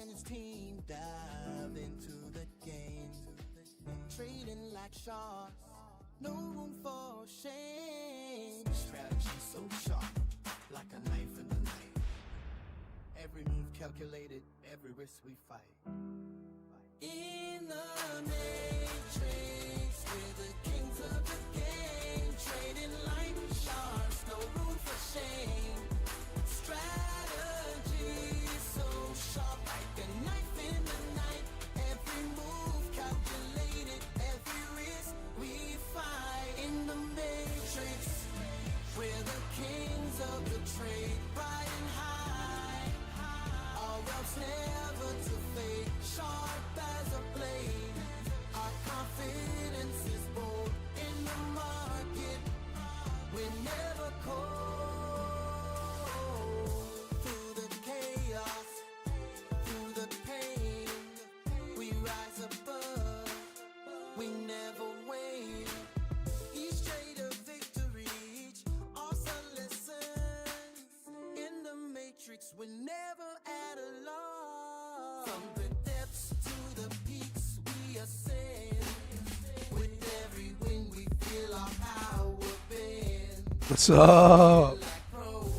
and his team dive into the game, trading like sharks, no room for shame. Strategy so sharp, like a knife in the night. Every move calculated, every risk we fight. In the matrix, we're the kings of the game, trading like sharks, no room for shame. Strategy so sharp, like a knife in the night. Every move calculated, every risk we fight. In the matrix, we're the kings of the trade, riding high. Our wealth's never to fade, sharp as a blade. Our confidence is bold in the market. We're never cold. Through the chaos, through the pain, we rise above. We never wane. Each trade of victory, each also lessons. In the matrix, we're never at a loss. From the depths to the peaks, we ascend. With every win, we feel our power bend. What's up? Like pros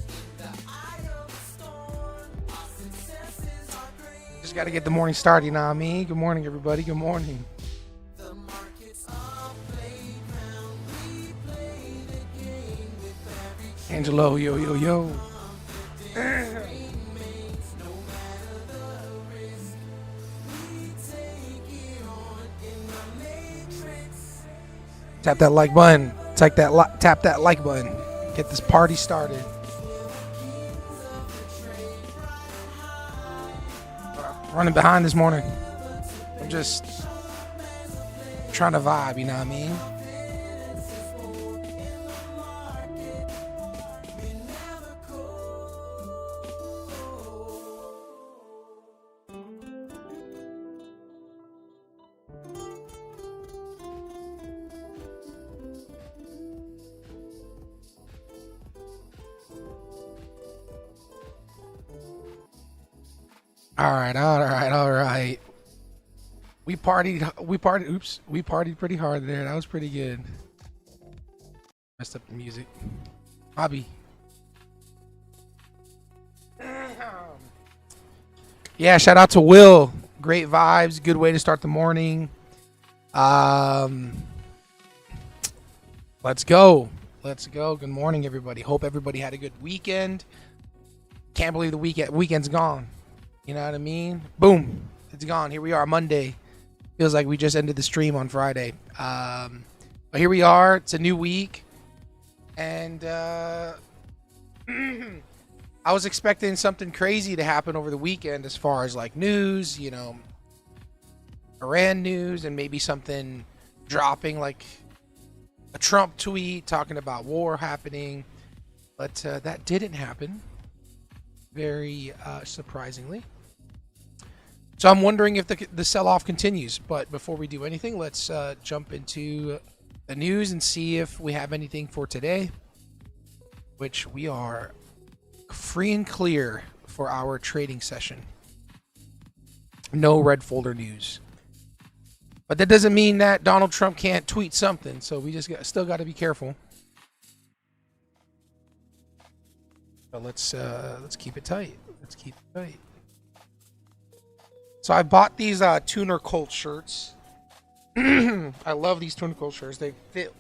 in the eye of a storm, our successes are great. Just got to get the morning started, you know what I mean? Good morning, everybody. Good morning. The markets are playground. We play the game with every Angelo, yo, yo, yo. remains, no matter the risk. We take it on in the matrix. Tap that like button. Tap that like button. Get this party started. Running behind this morning. I'm just trying to vibe, you know what I mean? All right. We partied pretty hard there. That was pretty good. Messed up the music. Bobby. Yeah, shout out to Will. Great vibes. Good way to start the morning. Let's go. Good morning, everybody. Hope everybody had a good weekend. Can't believe the weekend's gone. You know what I mean? Boom. It's gone. Here we are, Monday. Feels like we just ended the stream on Friday. But here we are. It's a new week. And I was expecting something crazy to happen over the weekend as far as like news, you know, Iran news, and maybe something dropping like a Trump tweet talking about war happening. But that didn't happen. Very surprisingly. So I'm wondering if the sell-off continues. But before we do anything, let's jump into the news and see if we have anything for today, which we are free and clear for our trading session. No red folder news. But that doesn't mean that Donald Trump can't tweet something. So we just still got to be careful. But let's keep it tight. So I bought these Tuner Colt shirts. I love these Tuner Colt shirts. They fit.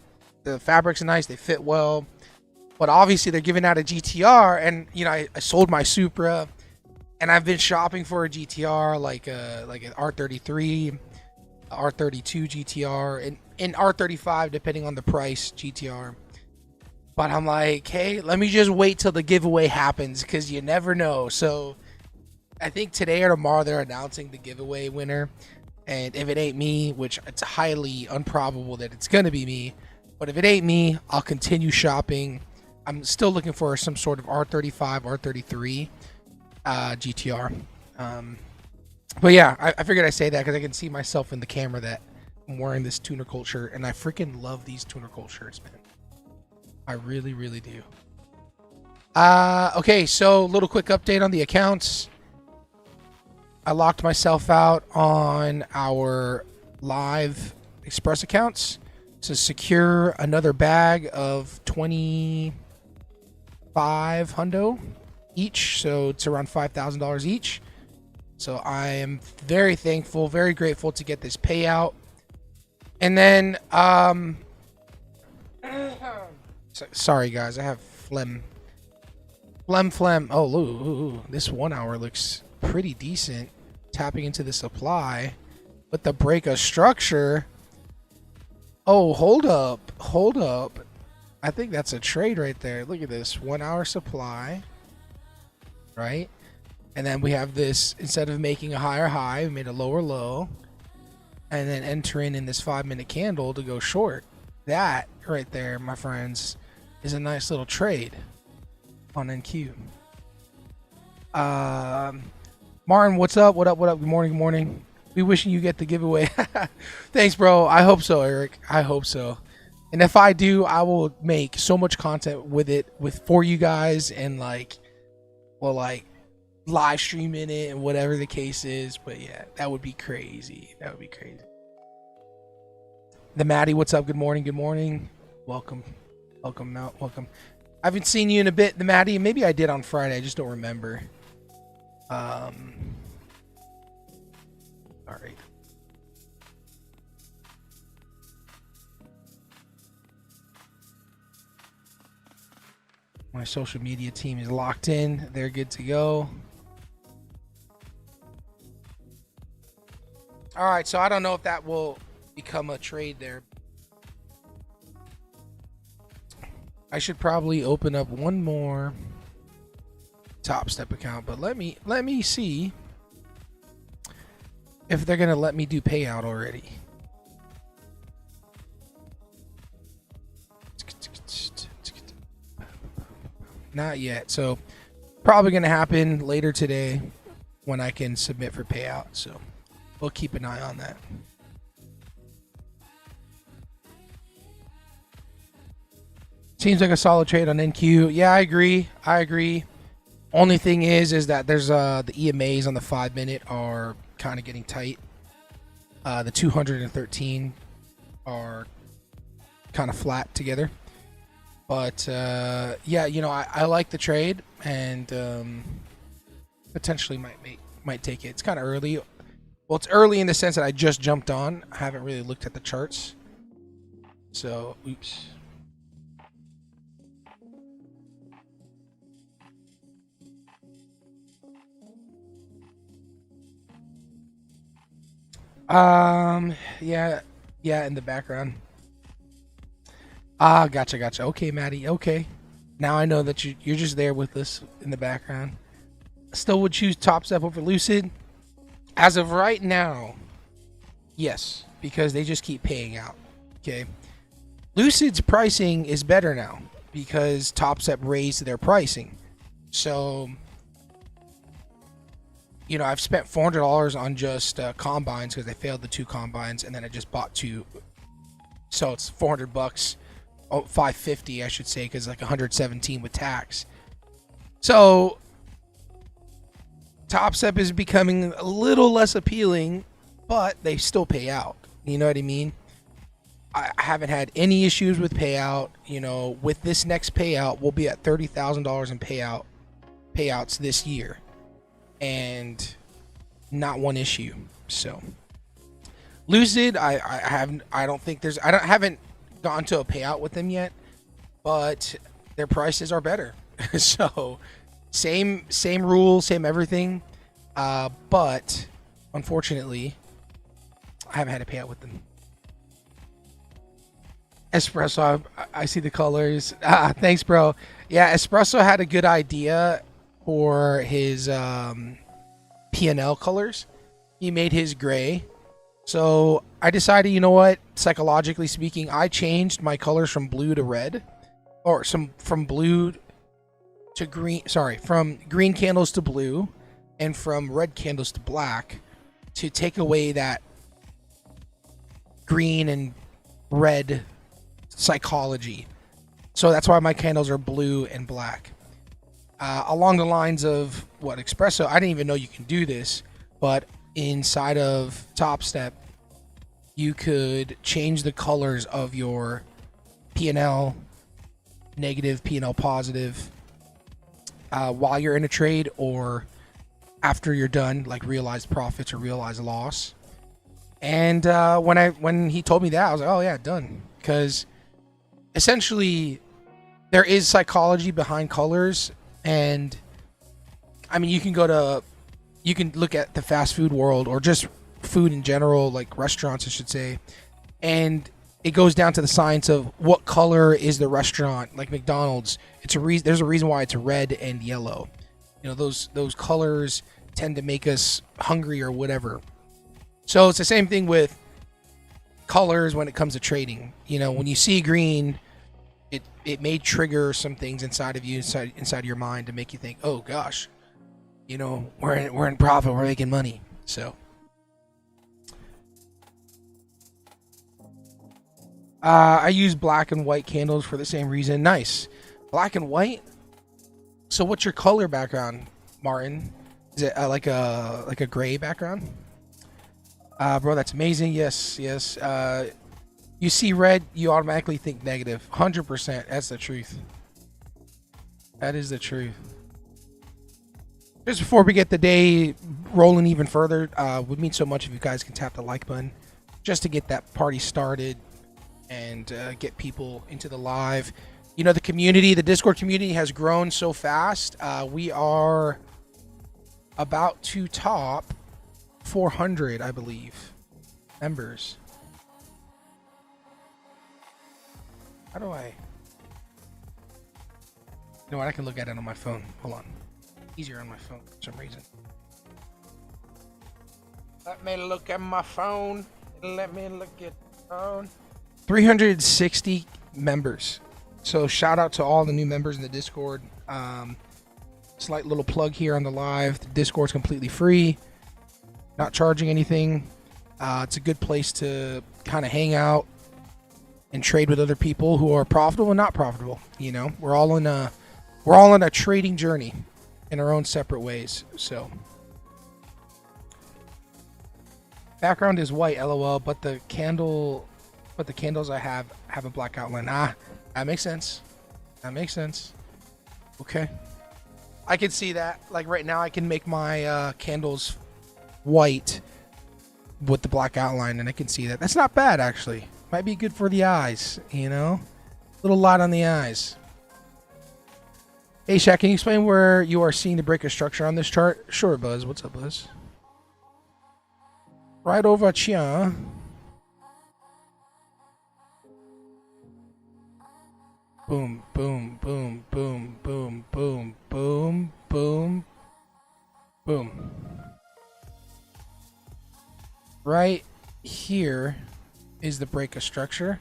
The fabric's nice. They fit well. But obviously they're giving out a GTR, and you know I sold my Supra, and I've been shopping for a GTR like an R33, R32 GTR, and R35 depending on the price GTR. But I'm like, hey, let me just wait till the giveaway happens because you never know. So I think today or tomorrow they're announcing the giveaway winner. And if it ain't me, which it's highly improbable that it's going to be me, but if it ain't me, I'll continue shopping. I'm still looking for some sort of R35, R33 GTR. But yeah, I figured I'd say that because I can see myself in the camera that I'm wearing this Tuner Colt shirt. And I freaking love these Tuner Colt shirts, man. I really, really do. Okay, so little quick update on the accounts. I locked myself out on our live Express accounts to secure another bag of 25 hundo each. So it's around $5,000 each. So I am very thankful, very grateful to get this payout. And then, sorry guys, I have phlegm. Oh, ooh, this 1 hour looks pretty decent. Tapping into the supply with the breakout structure. Oh, hold up. I think that's a trade right there. Look at this 1 hour supply, right? And then we have this, instead of making a higher high, we made a lower low, and then entering in this 5-minute candle to go short. That right there, my friends, is a nice little trade on NQ. Martin, what's up? What up? Good morning. We wishing you get the giveaway. Thanks, bro. I hope so, Eric. I hope so. And if I do, I will make so much content with it for you guys, and like live streaming it and whatever the case is. But yeah, that would be crazy. The Maddie, what's up? Good morning. Welcome. I haven't seen you in a bit, the Maddie. Maybe I did on Friday. I just don't remember. All right. My social media team is locked in. They're good to go. All right, so I don't know if that will become a trade there. I should probably open up one more TopStep account, but let me see if they're gonna let me do payout already. Not yet, so probably gonna happen later today when I can submit for payout. So we'll keep an eye on that. Seems like a solid trade on NQ. Yeah, I agree. Only thing is that there's the EMAs on the 5-minute are kind of getting tight. The 213 are kind of flat together. But yeah, you know, I like the trade, and potentially might take it. It's kind of early. Well, it's early in the sense that I just jumped on. I haven't really looked at the charts. So, oops. Yeah, in the background. Gotcha. Okay, Maddie. Okay, now I know that you're just there with us in the background. Still would choose TopStep over Lucid as of right now. Yes, because they just keep paying out. Okay, Lucid's pricing is better now because TopStep raised their pricing. So, you know, I've spent $400 on just combines because I failed the 2 combines, and then I just bought 2. So it's $400. Oh, $550, I should say, because like 117 with tax. So TopStep is becoming a little less appealing, but they still pay out. You know what I mean? I haven't had any issues with payout. You know, with this next payout, we'll be at $30,000 in payouts this year, and not one issue. So Lucid, I haven't gone to a payout with them yet, but their prices are better. So same rules, same everything, but unfortunately I haven't had a payout with them. Espresso, I see the colors. Thanks, bro. Yeah, Espresso had a good idea for his P&L colors. He made his gray. So I decided, you know what, psychologically speaking, I changed my colors from blue to red, or from blue to green, from green candles to blue, and from red candles to black, to take away that green and red psychology. So that's why my candles are blue and black. Along the lines of what Espresso, I didn't even know you can do this, but inside of TopStep, you could change the colors of your P&L, negative, P&L positive, while you're in a trade or after you're done, like realized profits or realized loss. And when he told me that, I was like, oh yeah, done. Because essentially, there is psychology behind colors, and I mean, you can look at the fast food world or just food in general, like restaurants, I should say, and it goes down to the science of what color is the restaurant. Like McDonald's, there's a reason why it's red and yellow. You know, those colors tend to make us hungry or whatever. So it's the same thing with colors when it comes to trading. You know, when you see green, it may trigger some things inside of you, inside your mind, to make you think, oh gosh, you know, we're in profit, we're making money. So I use black and white candles for the same reason. Nice. Black and white. So what's your color background, Martin? Is it like a gray background? Bro, that's amazing. Yes. You see red, you automatically think negative. 100%. That's the truth. That is the truth. Just before we get the day rolling even further, would mean so much if you guys can tap the like button just to get that party started and get people into the live. You know, the Discord community has grown so fast. We are about to top 400, I believe, members. How do I? You know what? I can look at it on my phone. Hold on. Easier on my phone for some reason. Let me look at my phone. 360 members. So shout out to all the new members in the Discord. Slight little plug here on the live. The Discord's completely free. Not charging anything. It's a good place to kind of hang out and trade with other people who are profitable and not profitable. You know, we're all on a trading journey in our own separate ways. So background is white, LOL, but the candles I have a black outline. That makes sense. Okay, I can see that. Like right now, I can make my candles white with the black outline, and I can see that. That's not bad, actually. Might be good for the eyes, you know? Little light on the eyes. Hey, Shaq, can you explain where you are seeing the breaker structure on this chart? Sure, Buzz. What's up, Buzz? Right over here. Boom, boom, boom, boom, boom, boom, boom, boom, boom. Right here is the breaker structure.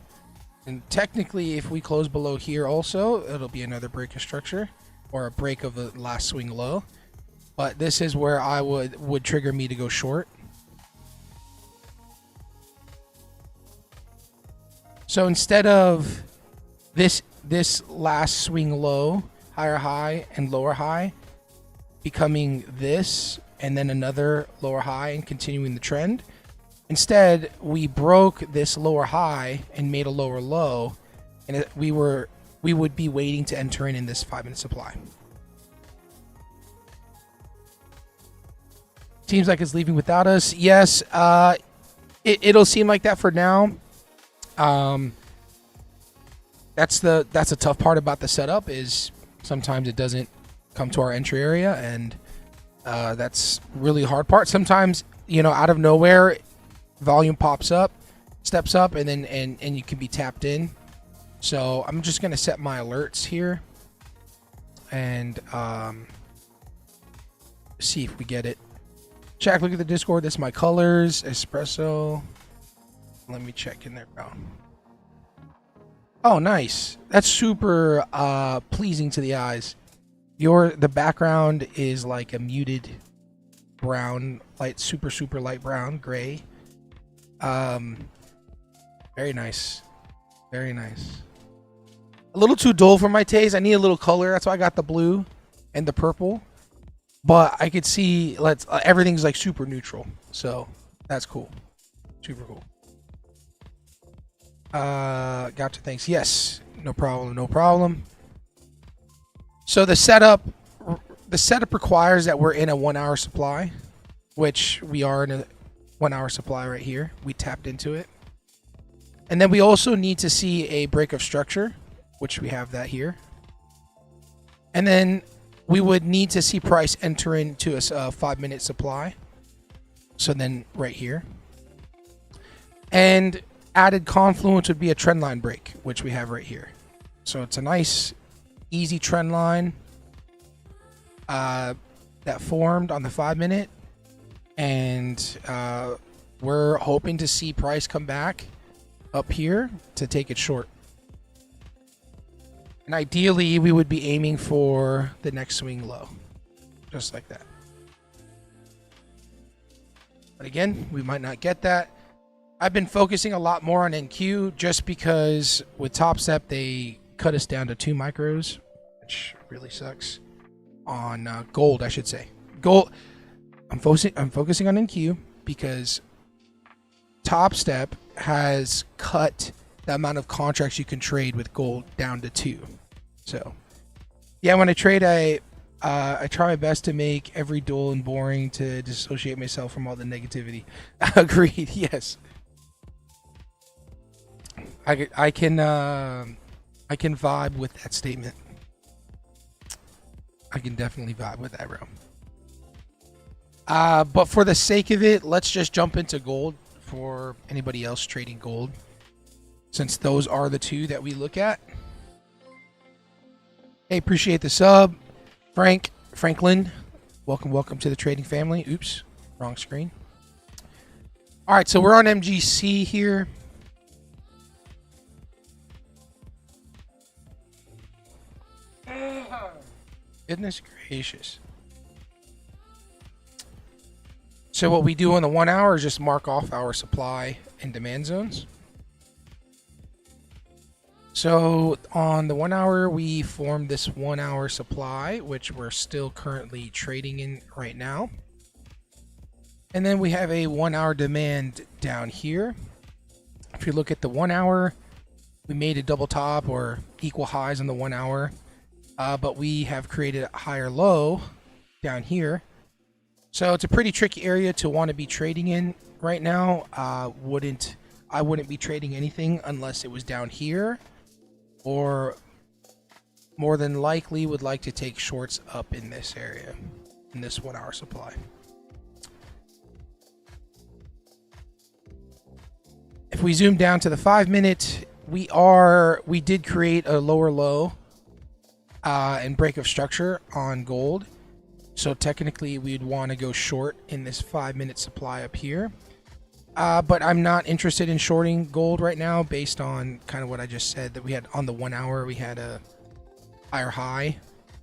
And technically, if we close below here also, it'll be another breaker structure or a break of the last swing low. But this is where I would trigger me to go short. So instead of this last swing low, higher high and lower high, becoming this and then another lower high and continuing the trend, instead we broke this lower high and made a lower low, and we would be waiting to enter in this 5-minute supply. Seems like it's leaving without us. Yes, it'll seem like that for now. That's a tough part about the setup, is sometimes it doesn't come to our entry area, and that's really hard part. Sometimes, you know, out of nowhere, volume pops up, steps up, and then and you can be tapped in. So I'm just gonna set my alerts here and see if we get it. Check, look at the Discord. That's my colors, espresso. Let me check in there, bro. Oh, nice. That's super pleasing to the eyes. The background is like a muted brown, light, super light brown, gray. Very nice. Very nice. A little too dull for my taste. I need a little color. That's why I got the blue and the purple. but I could see everything's like super neutral, so that's cool, super cool. Gotcha. Thanks. Yes, no problem. No problem. So the setup requires that we're in a 1 hour supply, which we are in a 1 hour supply right here. We tapped into it. And then we also need to see a break of structure, which we have that here. And then we would need to see price enter into a 5-minute supply. So then right here. And added confluence would be a trend line break, which we have right here. So it's a nice, easy trend line that formed on the 5-minute. And we're hoping to see price come back up here to take it short. And ideally, we would be aiming for the next swing low, just like that. But again, we might not get that. I've been focusing a lot more on NQ just because with TopStep, they cut us down to 2 micros, which really sucks. On gold, I should say. Gold. I'm focusing on NQ because TopStep has cut the amount of contracts you can trade with gold down to 2. So, yeah, when I trade, I try my best to make every duel and boring to dissociate myself from all the negativity. Agreed. Yes. I can vibe with that statement. I can definitely vibe with that, bro. But for the sake of it, let's just jump into gold for anybody else trading gold, since those are the two that we look at. Hey, appreciate the sub, Franklin. Welcome to the trading family. Oops, wrong screen. All right, so we're on MGC here. Goodness gracious. So what we do on the 1 hour is just mark off our supply and demand zones. So on the 1 hour, we formed this 1 hour supply, which we're still currently trading in right now. And then we have a 1 hour demand down here. If you look at the 1 hour, we made a double top or equal highs on the 1 hour. But we have created a higher low down here. So it's a pretty tricky area to want to be trading in right now. I wouldn't be trading anything unless it was down here, or more than likely would like to take shorts up in this area, in this 1 hour supply. If we zoom down to the 5-minute, we did create a lower low and break of structure on gold. So technically we'd want to go short in this 5-minute supply up here. But I'm not interested in shorting gold right now based on kind of what I just said, that we had on the 1 hour, we had a higher high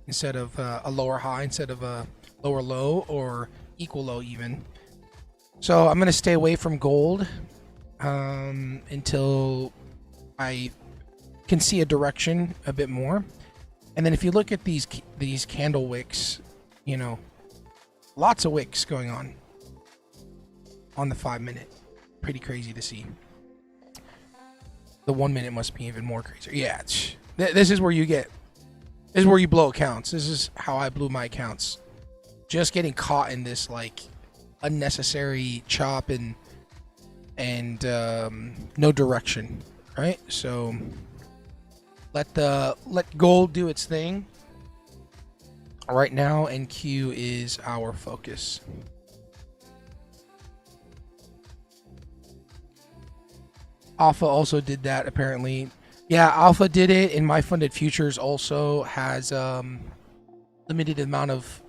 instead of a lower high instead of a lower low or equal low even. So I'm going to stay away from gold until I can see a direction a bit more. And then if you look at these candle wicks, you know, lots of wicks going on the 5-minute. Pretty crazy to see. The 1 minute must be even more crazy. Yeah, this is where you blow accounts. This is how I blew my accounts. Just getting caught in this like unnecessary chop and no direction, right? So let gold do its thing. Right now, NQ is our focus. Alpha also did that apparently. Yeah, Alpha did it, and my funded futures also has limited amount of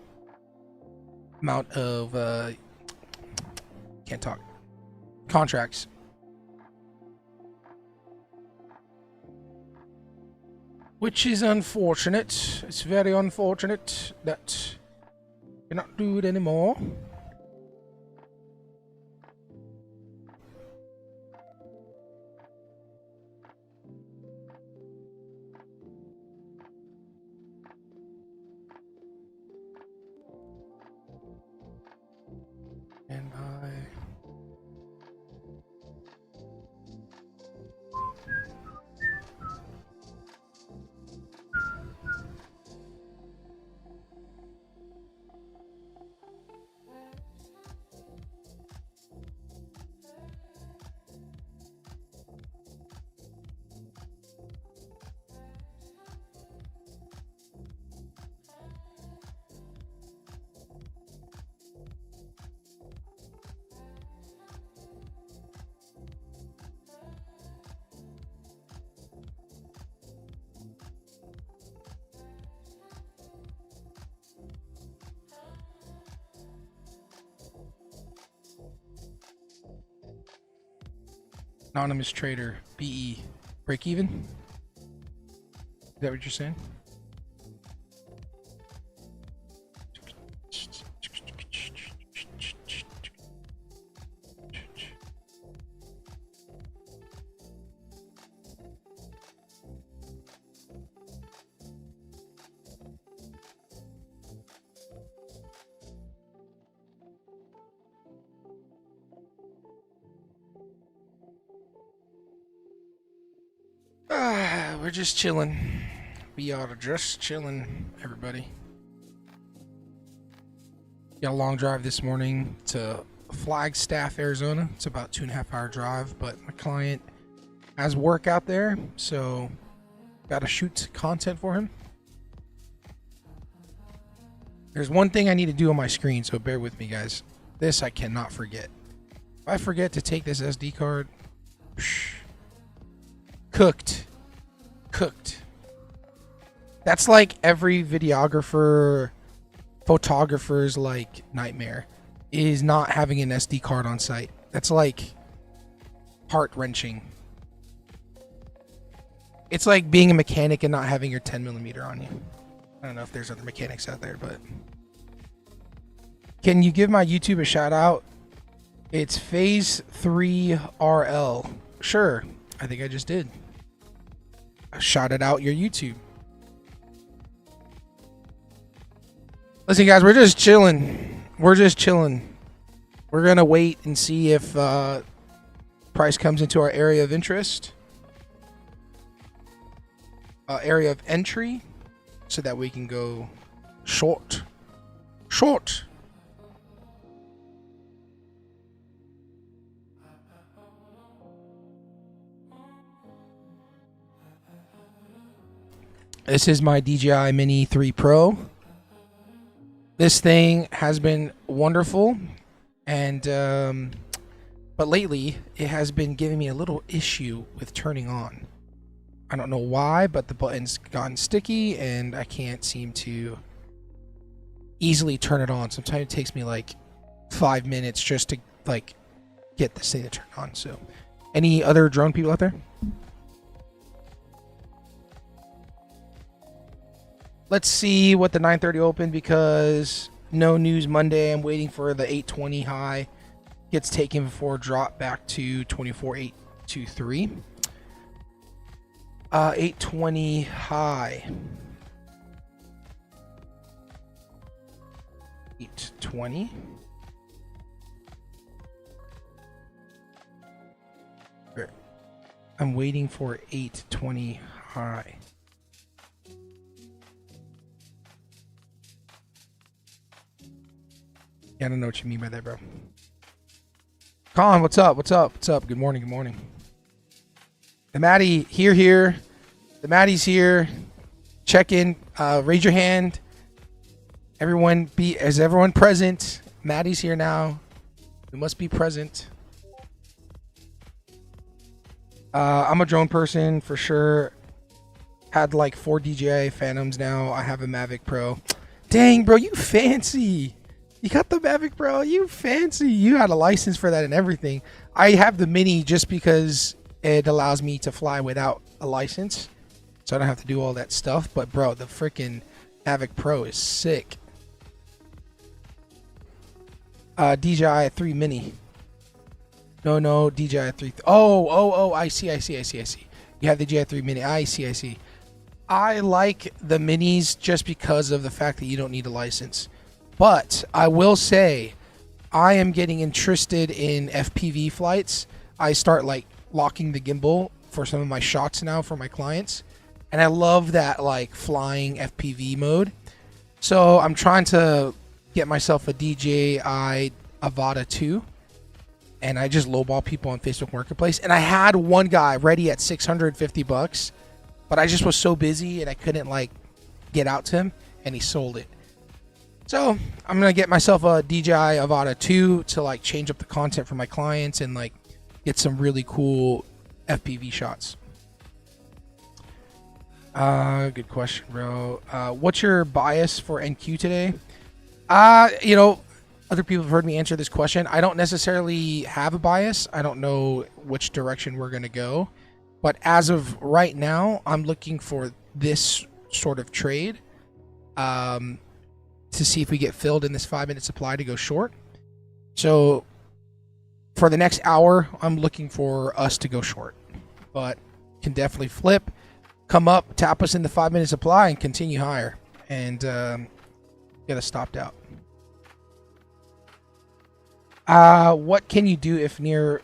can't talk contracts. Which is unfortunate. It's very unfortunate that you cannot do it anymore. Anonymous trader, BE, break even? Is that what you're saying? We're just chilling. We are just chilling, everybody. Got a long drive this morning to Flagstaff, Arizona. It's about 2.5 hour drive, but my client has work out there, so got to shoot content for him. There's one thing I need to do on my screen, so bear with me, guys. This I cannot forget. If I forget to take this SD card, cooked. That's like every videographer, photographer's like nightmare, is not having an SD card on site. That's like heart-wrenching. It's like being a mechanic and not having your 10mm on you. I don't know if there's other mechanics out there, but can you give my YouTube a shout out? It's Phase 3 RL. Sure, I think I just did. I shouted out your YouTube. Listen, guys, we're just chilling. We're gonna wait and see if price comes into our area of interest, area of entry, so that we can go short. This is my DJI Mini 3 Pro. This thing has been wonderful, and but lately it has been giving me a little issue with turning on. I don't know why, but the button's gotten sticky and I can't seem to easily turn it on. Sometimes it takes me like 5 minutes just to like get this thing to turn on. So, any other drone people out there? Let's see what the 9:30 opened, because no news Monday. I'm waiting for the 820 high gets taken before drop back to 24,823. 820 high. 820. I'm waiting for 820 high. I don't know what you mean by that, bro. Colin, what's up? Good morning. The Maddie here. The Maddie's here. Check in. Raise your hand. Is everyone present? Maddie's here now. We must be present. I'm a drone person for sure. Had like 4 DJI Phantoms now. I have a Mavic Pro. Dang, bro, you fancy. You got the Mavic Pro, you fancy. You had a license for that and everything. I have the Mini just because it allows me to fly without a license, so I don't have to do all that stuff. But bro, the freaking Mavic Pro is sick. DJI 3 Mini. No, DJI 3. Oh, I see. You have the DJI 3 Mini. I see. I like the Minis just because of the fact that you don't need a license. But I will say, I am getting interested in FPV flights. I start like locking the gimbal for some of my shots now for my clients, and I love that like flying FPV mode. So I'm trying to get myself a DJI Avata 2, and I just lowball people on Facebook Marketplace. And I had one guy ready at $650, but I just was so busy and I couldn't like get out to him, and he sold it. So I'm gonna get myself a DJI Avata 2 to like change up the content for my clients and like get some really cool FPV shots. Good question, bro. What's your bias for NQ today? Other people have heard me answer this question. I don't necessarily have a bias. I don't know which direction we're going to go. But as of right now, I'm looking for this sort of trade to see if we get filled in this 5-minute supply to go short. So for the next hour, I'm looking for us to go short. But can definitely flip, come up, tap us in the 5-minute supply, and continue higher. And get us stopped out. What can you do if near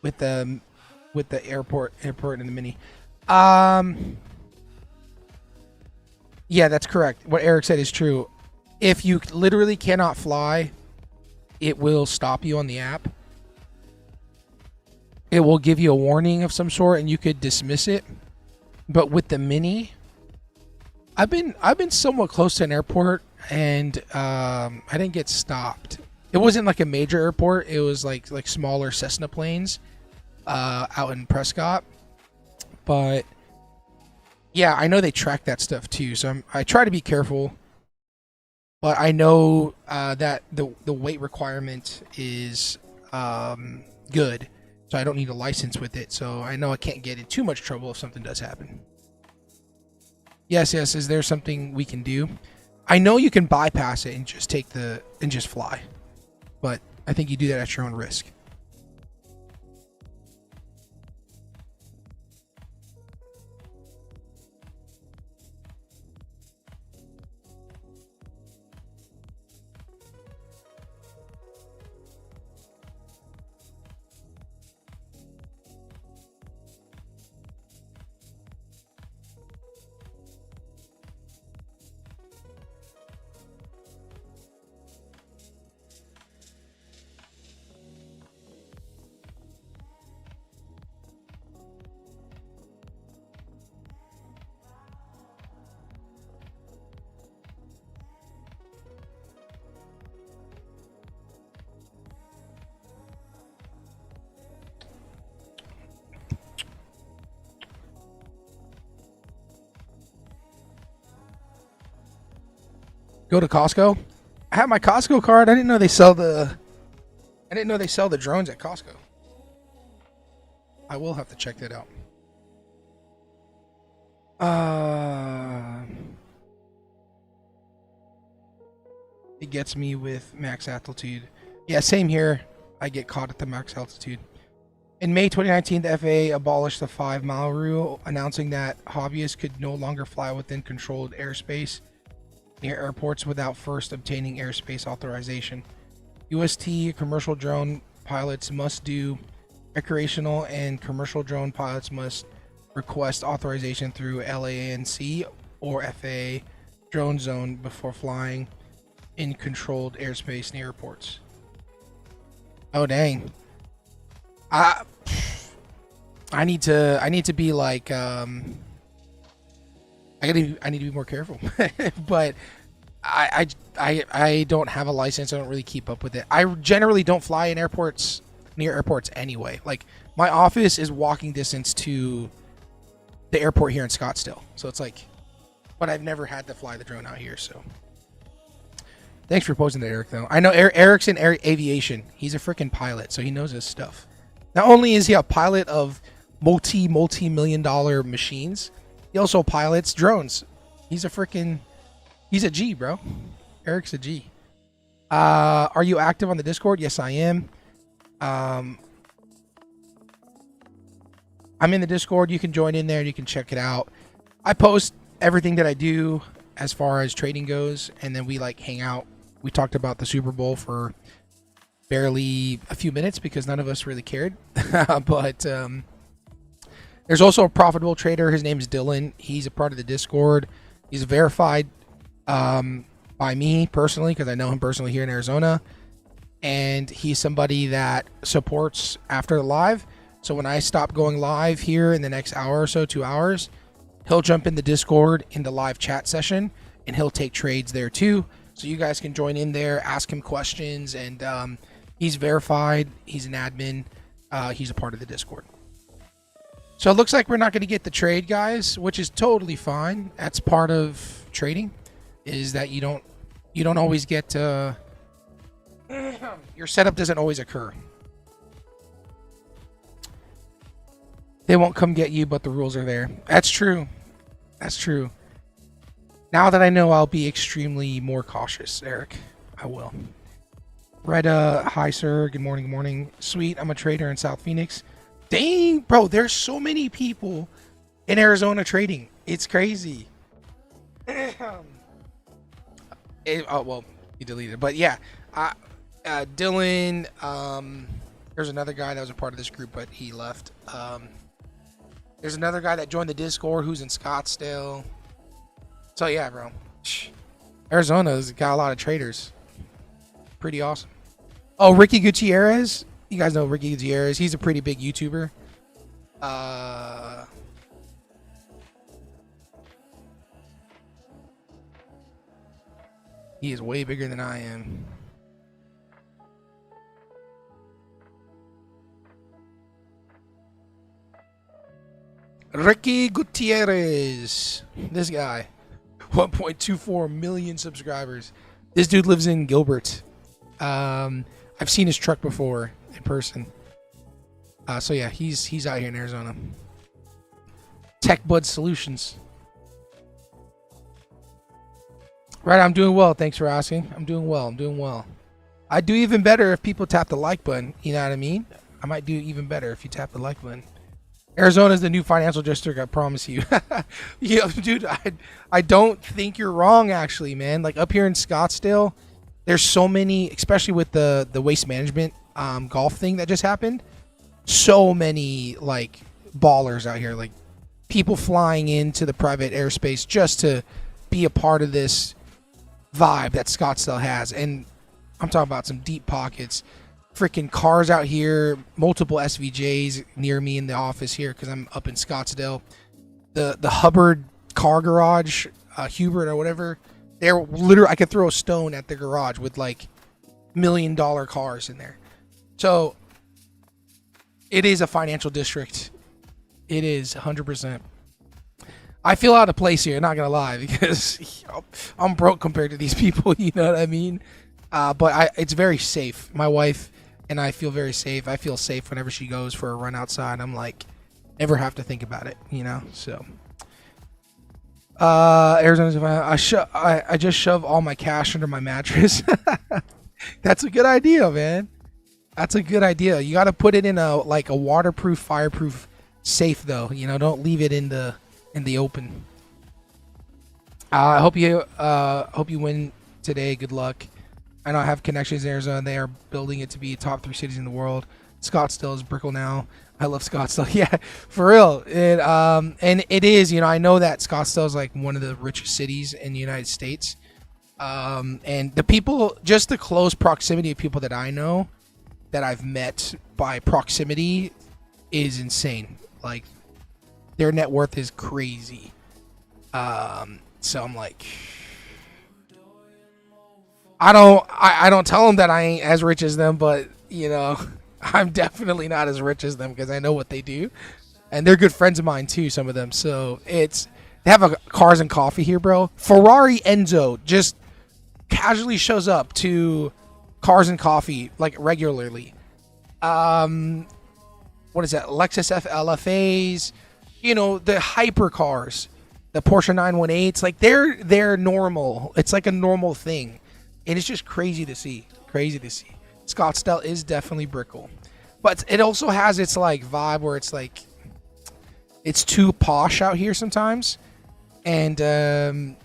with the airport and the mini? Yeah, that's correct. What Eric said is true. If you literally cannot fly, it will stop you on the app. It will give you a warning of some sort, and you could dismiss it. But with the mini, I've been somewhat close to an airport, and I didn't get stopped. It wasn't like a major airport. It was like smaller Cessna planes out in Prescott. But yeah, I know they track that stuff too. So I try to be careful. But I know that the weight requirement is good. So I don't need a license with it. So I know I can't get in too much trouble if something does happen. Yes. Is there something we can do? I know you can bypass it and just just fly. But I think you do that at your own risk. Go to Costco. I have my Costco card. I didn't know they sell the drones at Costco. I will have to check that out. It gets me with max altitude. Yeah, same here. I get caught at the max altitude. In May 2019, the FAA abolished the 5-mile rule, announcing that hobbyists could no longer fly within controlled airspace near airports without first obtaining airspace authorization. UST commercial drone pilots must do recreational, and commercial drone pilots must request authorization through LAANC or FAA drone zone before flying in controlled airspace near airports. Oh dang. I need to be like I need to be more careful. But I don't have a license. I don't really keep up with it. I generally don't fly in airports, near airports anyway. Like my office is walking distance to the airport here in Scottsdale. So it's like, but I've never had to fly the drone out here. So thanks for posting that, Eric, though. I know Eric's in aviation. He's a freaking pilot, so he knows his stuff. Not only is he a pilot of multi-million-dollar machines, he also pilots drones. He's a G, bro. Eric's a G. Are you active on the Discord? Yes, I am. I'm in the Discord. You can join in there and you can check it out. I post everything that I do as far as trading goes, and then we like hang out. We talked about the Super Bowl for barely a few minutes because none of us really cared. But there's also a profitable trader. His name is Dylan. He's a part of the Discord. He's verified by me personally because I know him personally here in Arizona. And he's somebody that supports after the live. So when I stop going live here in the next hour or so, 2 hours, he'll jump in the Discord in the live chat session and he'll take trades there too. So you guys can join in there, ask him questions, and he's verified. He's an admin. He's a part of the Discord. So it looks like we're not going to get the trade, guys, which is totally fine. That's part of trading, is that you don't always get Your setup doesn't always occur. They won't come get you, but the rules are there. That's true. That's true. Now that I know, I'll be extremely more cautious, Eric. I will. Reda, hi sir. Good morning, good morning. Sweet, I'm a trader in South Phoenix. Dang, bro, there's so many people in Arizona trading. It's crazy. Oh, well, he deleted it. But yeah, Dylan, there's another guy that was a part of this group, but he left. There's another guy that joined the Discord who's in Scottsdale. So yeah, bro. Arizona's got a lot of traders. Pretty awesome. Oh, Ricky Gutierrez. You guys know Ricky Gutierrez. He's a pretty big YouTuber. He is way bigger than I am. Ricky Gutierrez. This guy. 1.24 million subscribers. This dude lives in Gilbert. I've seen his truck before in person. So yeah, he's out here in Arizona. Tech Bud Solutions. Right, I'm doing well. Thanks for asking. I'm doing well. I'd do even better if people tap the like button. You know what I mean? I might do even better if you tap the like button. Arizona's the new financial district, I promise you. Yeah, dude, I don't think you're wrong, actually, man. Like, up here in Scottsdale, there's so many, especially with the waste management golf thing that just happened, so many, like, ballers out here. Like, people flying into the private airspace just to be a part of this vibe that Scottsdale has. And I'm talking about some deep pockets. Freaking cars out here, multiple SVJs near me in the office here because I'm up in Scottsdale. The Hubbard car garage, Hubert or whatever, they're literally, I could throw a stone at the garage with like $1 million cars in there. So it is a financial district. It is 100%. I feel out of place here, not gonna lie, because I'm broke compared to these people. You know what I mean? But it's very safe. My wife and I feel very safe. I feel safe whenever she goes for a run outside. I'm like, never have to think about it, you know? So, Arizona's, I just shove all my cash under my mattress. That's a good idea, man. That's a good idea. You got to put it in a waterproof, fireproof safe, though. You know, don't leave it in the open. I hope you win today. Good luck. I know I have connections in Arizona. They are building it to be top 3 cities in the world. Scottsdale is Brickell now. I love Scottsdale. Yeah, for real. And it is, you know, I know that Scottsdale is like one of the richest cities in the United States. And the people, just the close proximity of people that I know that I've met by proximity is insane. Like, their net worth is crazy. So I'm like, I don't tell them that I ain't as rich as them, but you know, I'm definitely not as rich as them because I know what they do, and they're good friends of mine too. Some of them, so they have a cars and coffee here, bro. Ferrari Enzo just casually shows up to cars and coffee like regularly. What is that? Lexus LFAs, you know, the hyper cars, the Porsche 918s, like they're normal. It's like a normal thing. And it's just crazy to see. Scottsdale is definitely Brickell. But it also has its like vibe where it's like it's too posh out here sometimes. And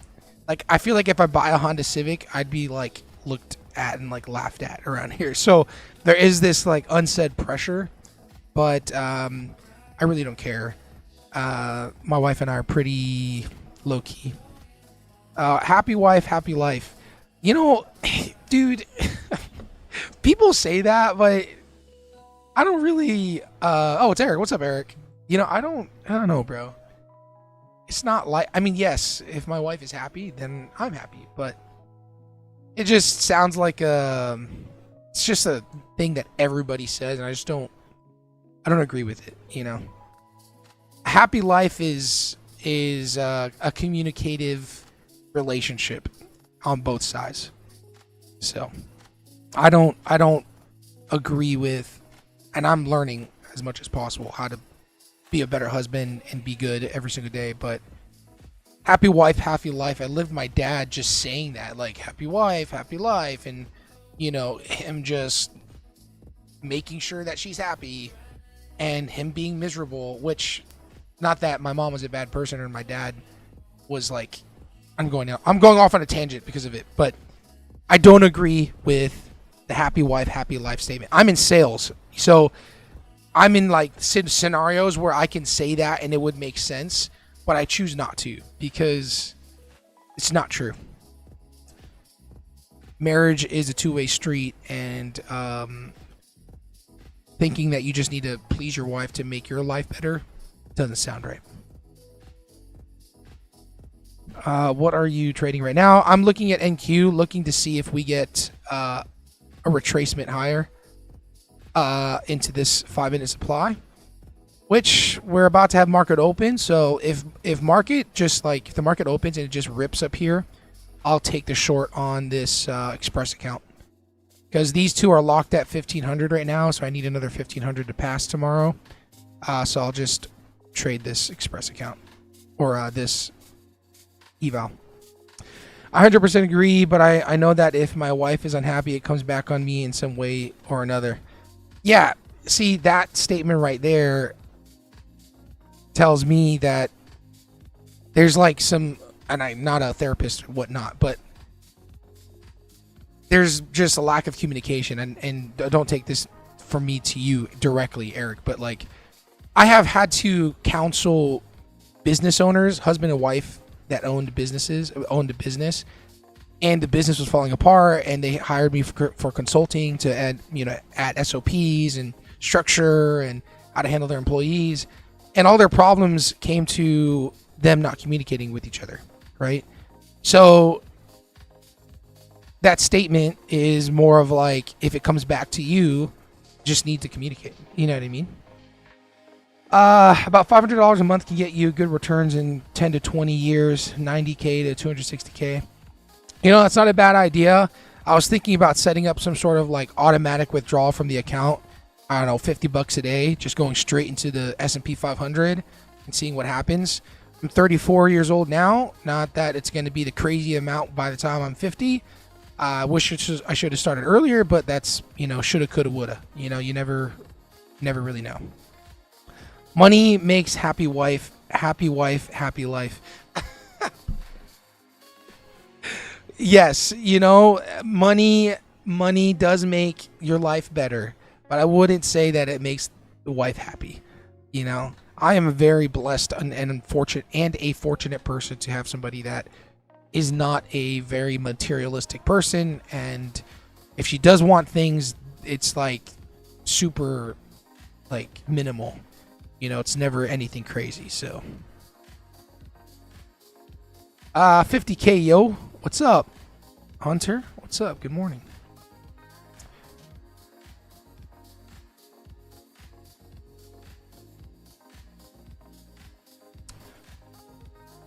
like I feel like if I buy a Honda Civic, I'd be like looked at and like laughed at around here. So there is this like unsaid pressure, but I really don't care. My wife and I are pretty low key. Happy wife, happy life. You know, dude, people say that, but I don't really, oh, it's Eric. What's up, Eric? You know, I don't know, bro. It's not like, I mean, yes, if my wife is happy, then I'm happy, but it just sounds like, it's just a thing that everybody says, and I don't agree with it, you know? A happy life is a communicative relationship on both sides. So I don't agree with, and I'm learning as much as possible how to be a better husband and be good every single day. But happy wife, happy life. I lived my dad just saying that, like, happy wife, happy life, and him just making sure that she's happy and him being miserable, which, not that my mom was a bad person or my dad was like, I'm going off on a tangent because of it, but I don't agree with the happy wife, happy life statement. I'm in sales, so I'm in like scenarios where I can say that and it would make sense, but I choose not to because it's not true. Marriage is a two-way street, and thinking that you just need to please your wife to make your life better doesn't sound right. What are you trading right now? I'm looking at NQ, looking to see if we get a retracement higher into this 5-minute supply, which we're about to have market open. So if market just like if the market opens and it just rips up here, I'll take the short on this Express account because these two are locked at 1500 right now. So I need another 1500 to pass tomorrow. So I'll just trade this Express account or this eval. 100% agree, but I know that if my wife is unhappy, it comes back on me in some way or another. Yeah, see, that statement right there tells me that there's like some, and I'm not a therapist or whatnot, but there's just a lack of communication, and don't take this from me to you directly, Eric, but like I have had to counsel business owners, husband and wife, that owned a business, and the business was falling apart, and they hired me for consulting to add SOPs and structure and how to handle their employees, and all their problems came to them not communicating with each other, right? So that statement is more of like, if it comes back to you, just need to communicate. You know what I mean? About $500 a month can get you good returns in 10 to 20 years, 90K to 260K. That's not a bad idea. I was thinking about setting up some sort of like automatic withdrawal from the account. I don't know, $50 a day, just going straight into the S&P 500 and seeing what happens. I'm 34 years old now. Not that it's going to be the crazy amount by the time I'm 50. I wish I should have started earlier, but that's, shoulda, coulda, woulda. You never really know. Money makes happy wife, happy life. Yes, money does make your life better, but I wouldn't say that it makes the wife happy. I am a very blessed and fortunate person to have somebody that is not a very materialistic person, and if she does want things, it's like super like minimal. It's never anything crazy. So 50K, yo. What's up, Hunter? What's up? Good morning.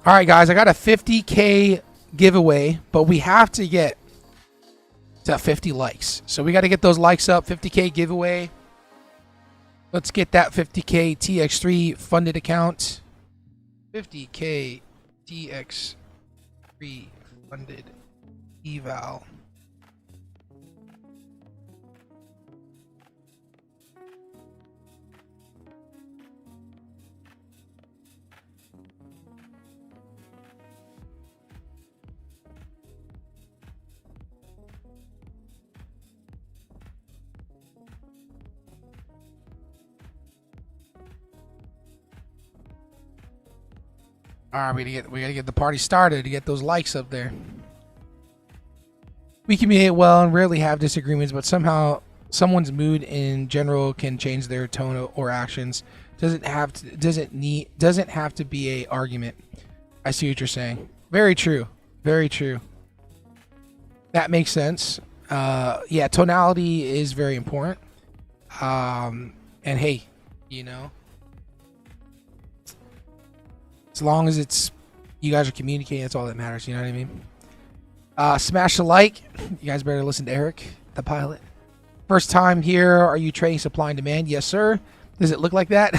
All right, guys, I got a 50K giveaway, but we have to get to 50 likes. So we got to get those likes up. 50K giveaway. Let's get that 50K TX3 funded account. 50K TX3 funded eval. All right, we gotta get the party started to get those likes up there. We communicate well and rarely have disagreements, but somehow someone's mood in general can change their tone or actions. Doesn't have to be a argument. I see what you're saying. Very true. Very true. That makes sense. Yeah, tonality is very important. And hey, as long as you guys are communicating, that's all that matters. You know what I mean? Smash the like. You guys better listen to Eric. the pilot. First time here. Are you trading supply and demand? Yes, sir. Does it look like that?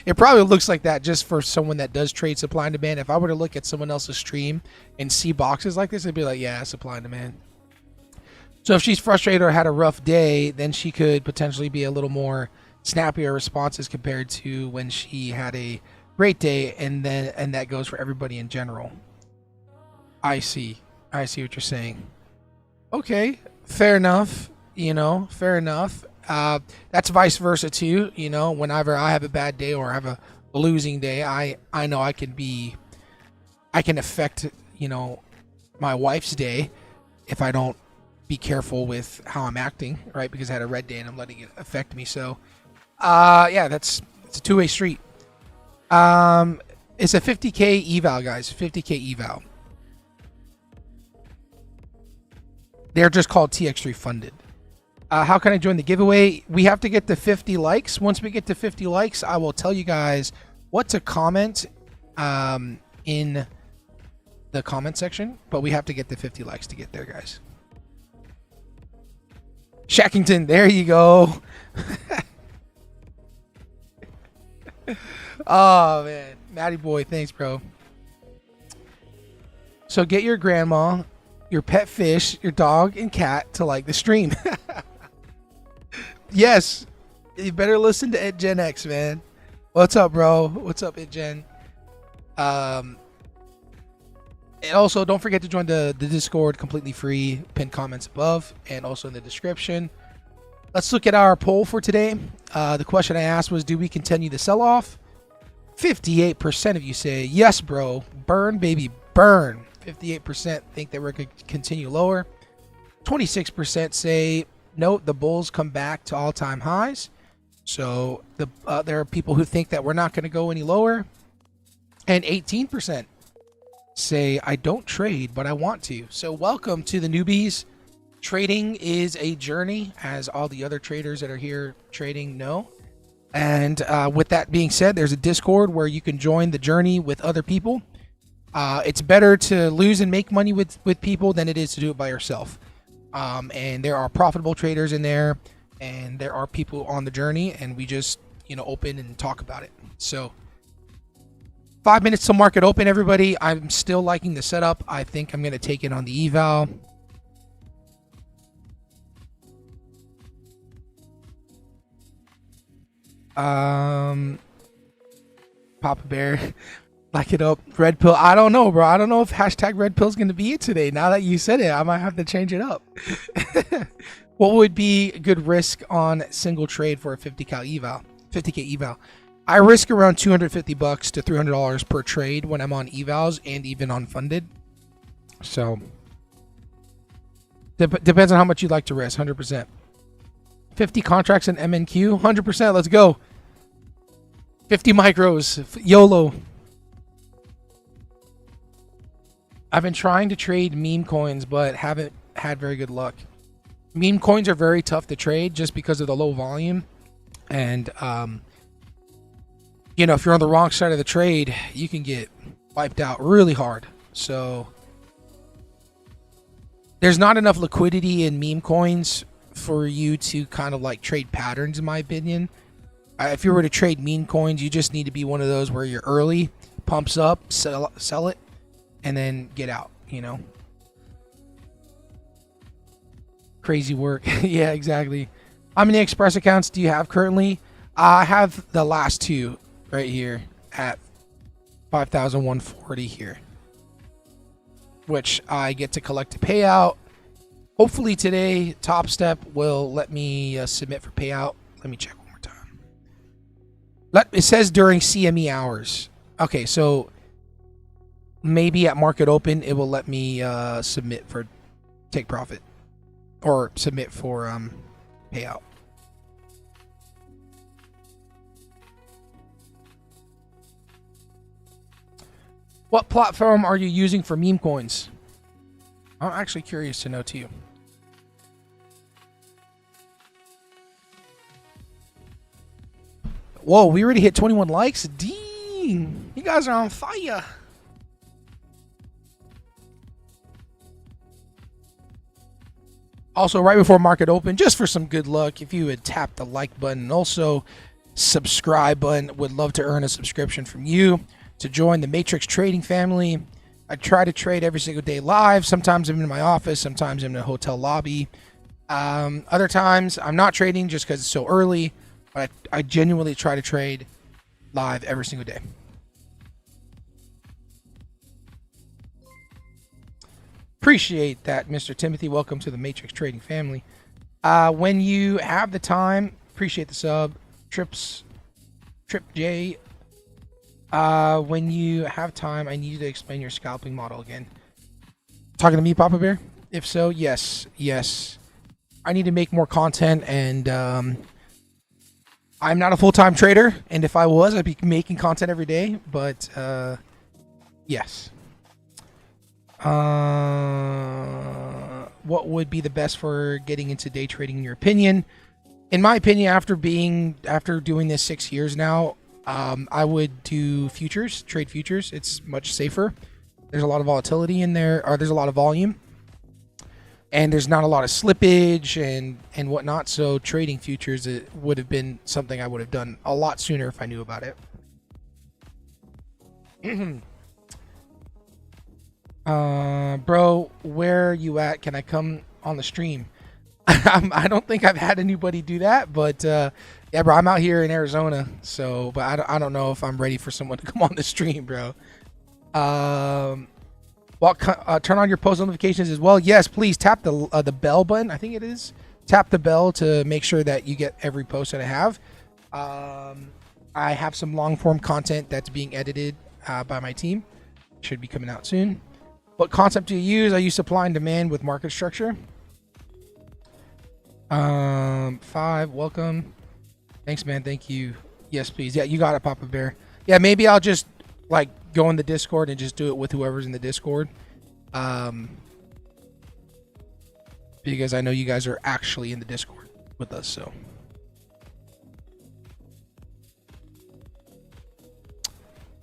It probably looks like that just for someone that does trade supply and demand. If I were to look at someone else's stream and see boxes like this, I'd be like, yeah, supply and demand. So if she's frustrated or had a rough day, then she could potentially be a little more snappier responses compared to when she had a great day, and that goes for everybody in general. I see what you're saying. Okay, fair enough. Fair enough. That's vice versa too. Whenever I have a bad day or I have a losing day, I know I can affect my wife's day if I don't be careful with how I'm acting, right? Because I had a red day and I'm letting it affect me. So yeah, it's a two-way street. It's a 50k eval, guys. 50k eval. They're just called TX3 funded. How can I join the giveaway? We have to get to 50 likes. Once we get to 50 likes, I will tell you guys what to comment in the comment section. But we have to get to 50 likes to get there, guys. Shackington, there you go. Oh, man. Matty boy, thanks, bro. So get your grandma, your pet fish, your dog, and cat to like the stream. Yes, you better listen to Ed Gen X, man. What's up, bro? What's up, Ed Gen? And also, don't forget to join the Discord, completely free. Pinned comments above and also in the description. Let's look at our poll for today. The question I asked was, do we continue the sell-off? 58% of you say, yes, bro. Burn, baby, burn. 58% think that we're going to continue lower. 26% say, no, the bulls come back to all-time highs. So there are people who think that we're not going to go any lower. And 18% say, I don't trade, but I want to. So welcome to the newbies. Trading is a journey, as all the other traders that are here trading know. And with that being said, there's a Discord where you can join the journey with other people. It's better to lose and make money with people than it is to do it by yourself. And there are profitable traders in there, and there are people on the journey, and we just open and talk about it. So 5 minutes till market open, everybody. I'm still liking the setup. I think I'm going to take it on the eval. Papa Bear, like it up. Red pill. I don't know, bro. I don't know if hashtag red pill is going to be it today. Now that you said it, I might have to change it up. What would be a good risk on single trade for a 50k eval? I risk around $250 to $300 per trade when I'm on evals and even on funded. So depends on how much you'd like to risk. 100%. 50 contracts in MNQ. 100%. Let's go. 50 micros. YOLO. I've been trying to trade meme coins, but haven't had very good luck. Meme coins are very tough to trade just because of the low volume. And, if you're on the wrong side of the trade, you can get wiped out really hard. So there's not enough liquidity in meme coins for you to kind of like trade patterns, in my opinion. If you were to trade meme coins, you just need to be one of those where you're early, pumps up, sell it, and then get out, Crazy work. Yeah, exactly. How many Express accounts do you have currently? I have the last two right here at 5,140 here, which I get to collect a payout. Hopefully today, TopStep will let me submit for payout. Let me check one more time. It says during CME hours. Okay, so maybe at market open, it will let me submit for take profit or submit for payout. What platform are you using for meme coins? I'm actually curious to know too. Whoa, we already hit 21 likes? Dang, you guys are on fire. Also, right before market open, just for some good luck, if you would tap the like button and also subscribe button, would love to earn a subscription from you to join the Matrix trading family. I try to trade every single day live. Sometimes I'm in my office, sometimes I'm in a hotel lobby. Other times I'm not trading just because it's so early, but I genuinely try to trade live every single day. Appreciate that, Mr. Timothy. Welcome to the Matrix Trading family. When you have the time, appreciate the sub. Trip J. When you have time, I need you to explain your scalping model again. Talking to me, Papa Bear? If so, yes. I need to make more content, and I'm not a full-time trader, and if I was, I'd be making content every day, but yes. What would be the best for getting into day trading in your opinion? In my opinion, after doing this 6 years now, I would do futures, trade futures. It's much safer. There's a lot of volatility in there, or there's a lot of volume, and there's not a lot of slippage and whatnot. So trading futures, it would have been something I would have done a lot sooner if I knew about it. Bro, where are you at? Can I come on the stream? I don't think I've had anybody do that, but yeah, bro, I'm out here in Arizona, so but I don't know if I'm ready for someone to come on the stream, bro. Turn on your post notifications as well. Yes, please tap the bell button. I think it is. Tap the bell to make sure that you get every post that I have. I have some long form content that's being edited by my team. Should be coming out soon. What concept do you use? I use supply and demand with market structure. 5, welcome. Thanks, man. Thank you. Yes, please. Yeah, you got it, Papa Bear. Yeah, maybe I'll just like go in the Discord and just do it with whoever's in the Discord. Because I know you guys are actually in the Discord with us, so.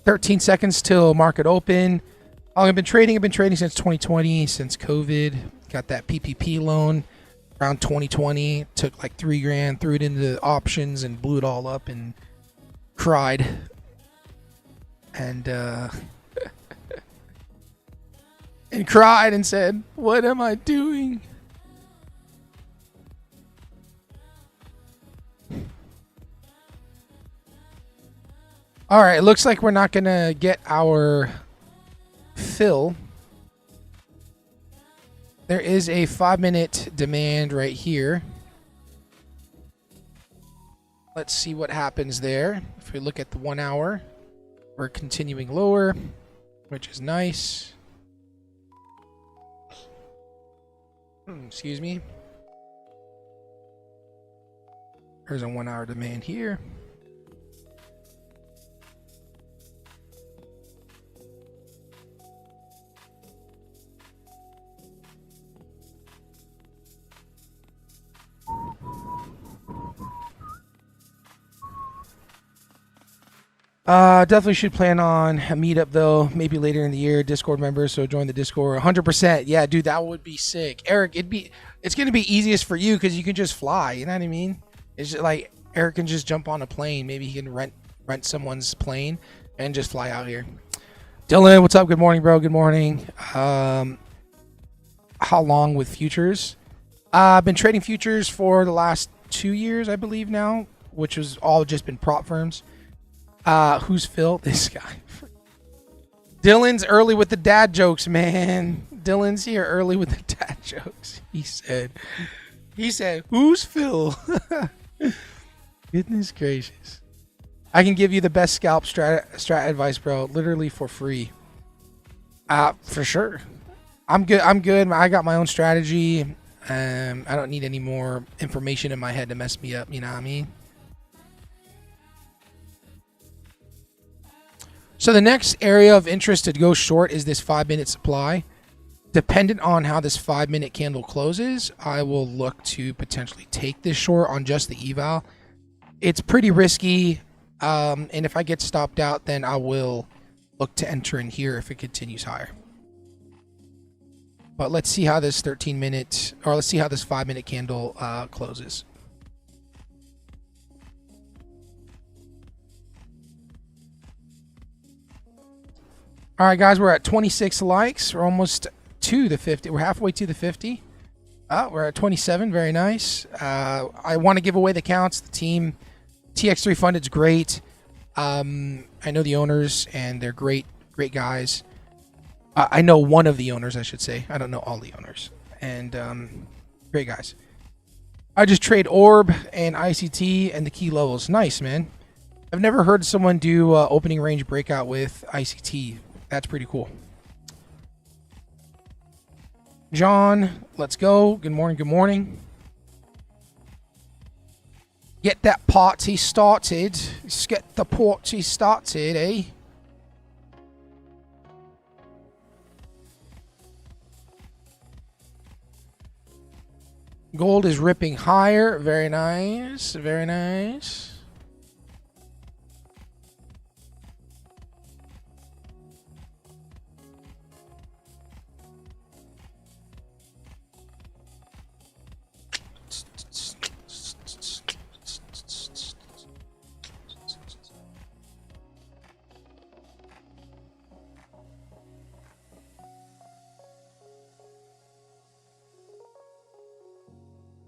"13 seconds till market open." How long I've been trading? I've been trading since 2020, since COVID. Got that PPP loan around 2020. Took like $3,000, threw it into options and blew it all up and cried. And and cried and said, "What am I doing?" All right, it looks like we're not gonna get our fill. There is a 5-minute demand right here. Let's see what happens there. If we look at the 1 hour, we're continuing lower, which is nice. Excuse me. There's a 1 hour demand here. Definitely should plan on a meetup though, maybe later in the year. Discord members, so join the Discord. 100%. Yeah, dude, that would be sick. Eric, it's gonna be easiest for you because you can just fly. You know what I mean? It's just like Eric can just jump on a plane. Maybe he can rent someone's plane and just fly out here. Dylan, what's up? Good morning, bro. Good morning. How long with futures? I've been trading futures for the last 2 years, I believe now, which has all just been prop firms. Who's Phil? This guy. Dylan's early with the dad jokes, man. Dylan's here early with the dad jokes. He said, "Who's Phil?" Goodness gracious. I can give you the best scalp strat advice, bro. Literally for free. For sure. I'm good. I got my own strategy. I don't need any more information in my head to mess me up. You know what I mean? So the next area of interest to go short is this 5-minute supply. Dependent on how this 5-minute candle closes, I will look to potentially take this short on just the eval. It's pretty risky, and if I get stopped out, then I will look to enter in here if it continues higher. But let's see how this 13-minute, or let's see how this 5-minute candle closes. All right, guys, we're at 26 likes. We're almost to the 50. We're halfway to the 50. We're at 27. Very nice. I want to give away the counts. The team, TX3 Funded's great. I know the owners, and they're great guys. I know one of the owners, I should say. I don't know all the owners. And great guys. I just trade Orb and ICT and the key levels. Nice, man. I've never heard someone do opening range breakout with ICT. That's pretty cool. John, let's go. Good morning, good morning. Get that party started. Let's get the party started, eh? Gold is ripping higher. Very nice. Very nice.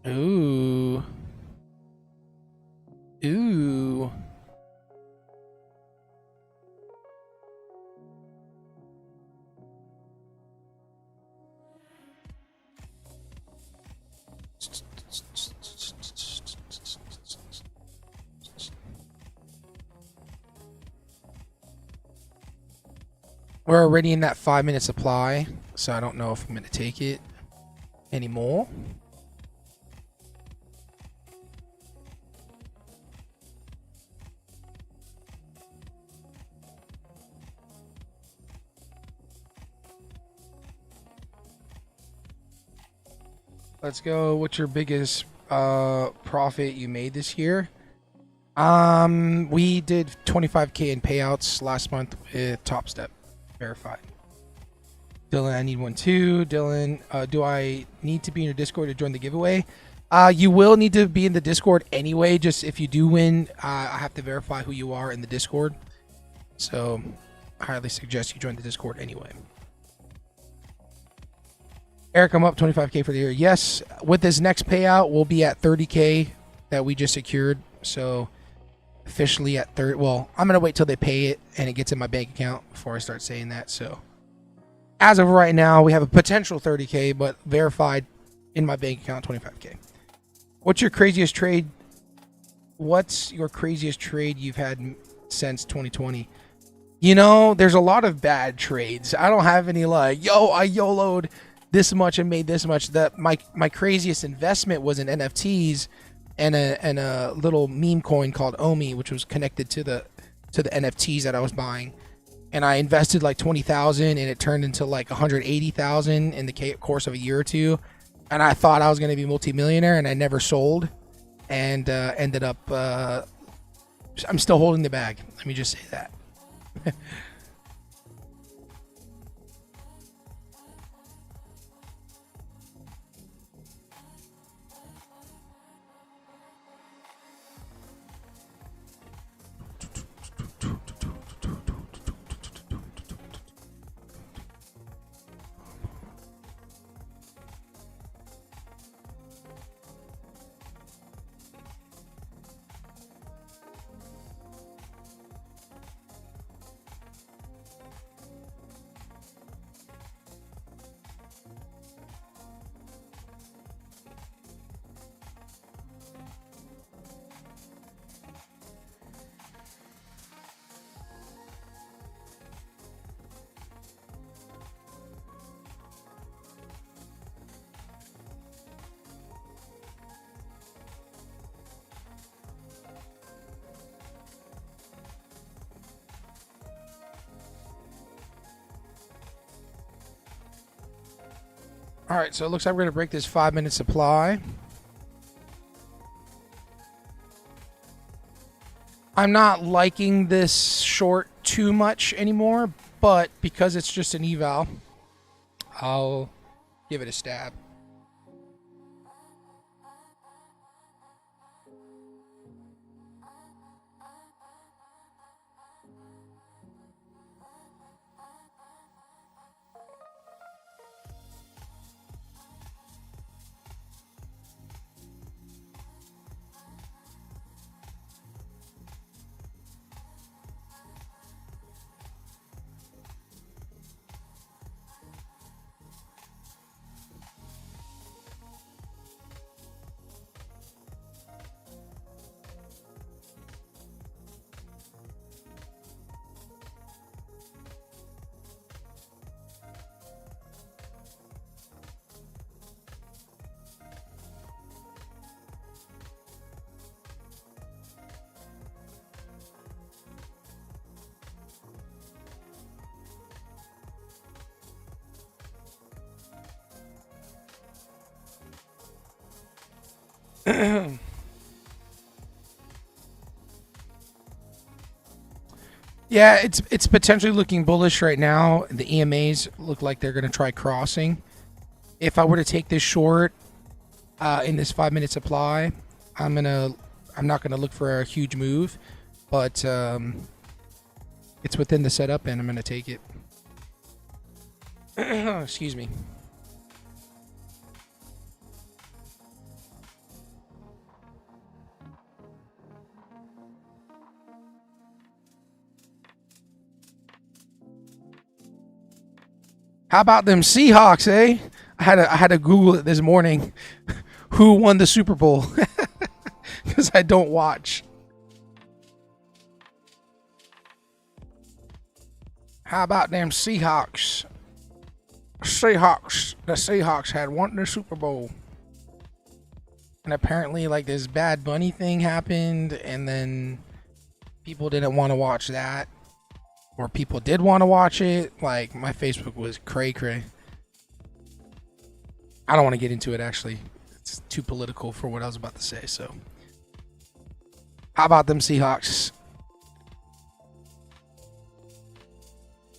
Ooh. Ooh. We're already in that 5-minute supply, so I don't know if I'm going to take it anymore. Let's go. What's your biggest profit you made this year? We did 25K in payouts last month with TopStep. Verified. Dylan, I need one too. Dylan, do I need to be in your Discord to join the giveaway? You will need to be in the Discord anyway. Just if you do win, I have to verify who you are in the Discord. So I highly suggest you join the Discord anyway. Eric, I'm up 25K for the year. Yes, with this next payout, we'll be at 30K that we just secured. So officially at 30. Well, I'm going to wait till they pay it and it gets in my bank account before I start saying that. So as of right now, we have a potential 30K, but verified in my bank account, 25K. What's your craziest trade? What's your craziest trade you've had since 2020? You know, there's a lot of bad trades. I don't have any like, yo, I YOLO'd this much and made this much. That my craziest investment was in NFTs and a little meme coin called Omi, which was connected to the NFTs that I was buying. And I invested like 20,000 and it turned into like 180,000 in the course of a year or two. And I thought I was going to be multimillionaire, and I never sold, and ended up I'm still holding the bag. Let me just say that. All right, so it looks like we're going to break this 5-minute supply. I'm not liking this short too much anymore, but because it's just an eval, I'll give it a stab. Yeah, it's potentially looking bullish right now. The EMAs look like they're going to try crossing. If I were to take this short in this 5-minute supply, I'm not gonna look for a huge move, but it's within the setup, and I'm gonna take it. Excuse me. How about them Seahawks, eh? I had to Google it this morning. Who won the Super Bowl? Because I don't watch. How about them Seahawks? The Seahawks had won the Super Bowl. And apparently, like, this Bad Bunny thing happened, and then people didn't want to watch that. Or people did want to watch it. Like, my Facebook was cray-cray. I don't want to get into it, actually. It's too political for what I was about to say, so. How about them Seahawks?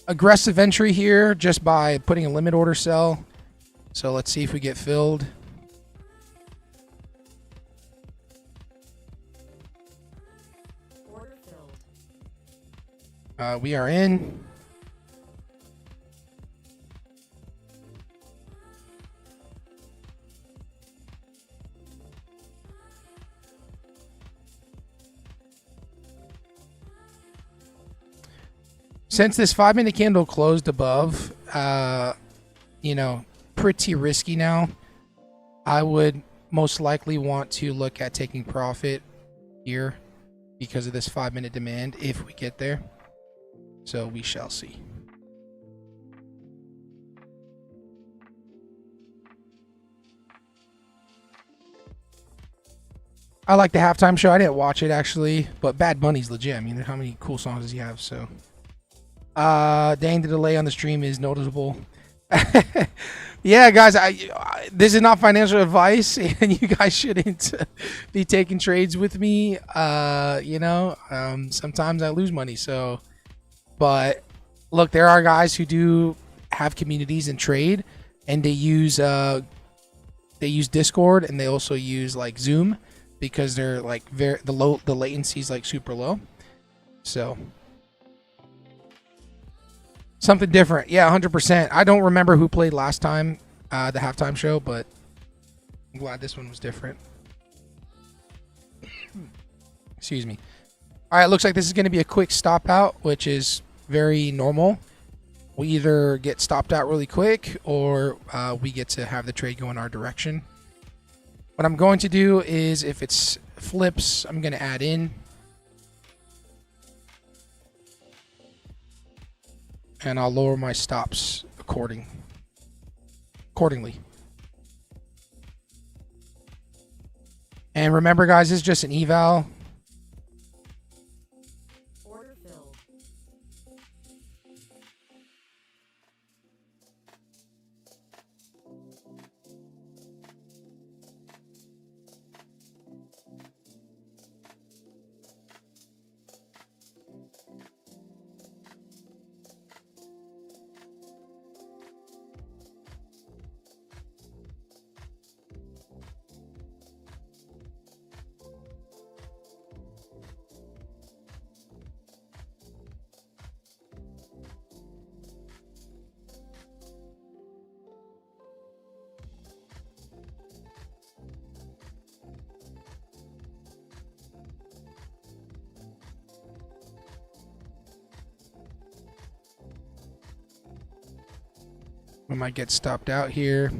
Aggressive entry here just by putting a limit order sell. So let's see if we get filled. Order filled. We are in. Since this 5-minute candle closed above, pretty risky now. I would most likely want to look at taking profit here because of this 5-minute demand if we get there. So we shall see. I like the halftime show. I didn't watch it actually, but Bad Bunny's legit. I mean, how many cool songs does he have? So. Dang, the delay on the stream is noticeable. Yeah, guys, this is not financial advice, and you guys shouldn't be taking trades with me. Sometimes I lose money. So, but look, there are guys who do have communities and trade, and they use Discord, and they also use like Zoom because they're like the latency is like super low. So. Something different. Yeah, 100%. I don't remember who played last time, the halftime show, but I'm glad this one was different. Excuse me. All right, looks like this is going to be a quick stop out, which is very normal. We either get stopped out really quick or we get to have the trade go in our direction. What I'm going to do is if it's flips, I'm going to add in. And I'll lower my stops accordingly. And remember, guys, this is just an eval. Order filled. We might get stopped out here.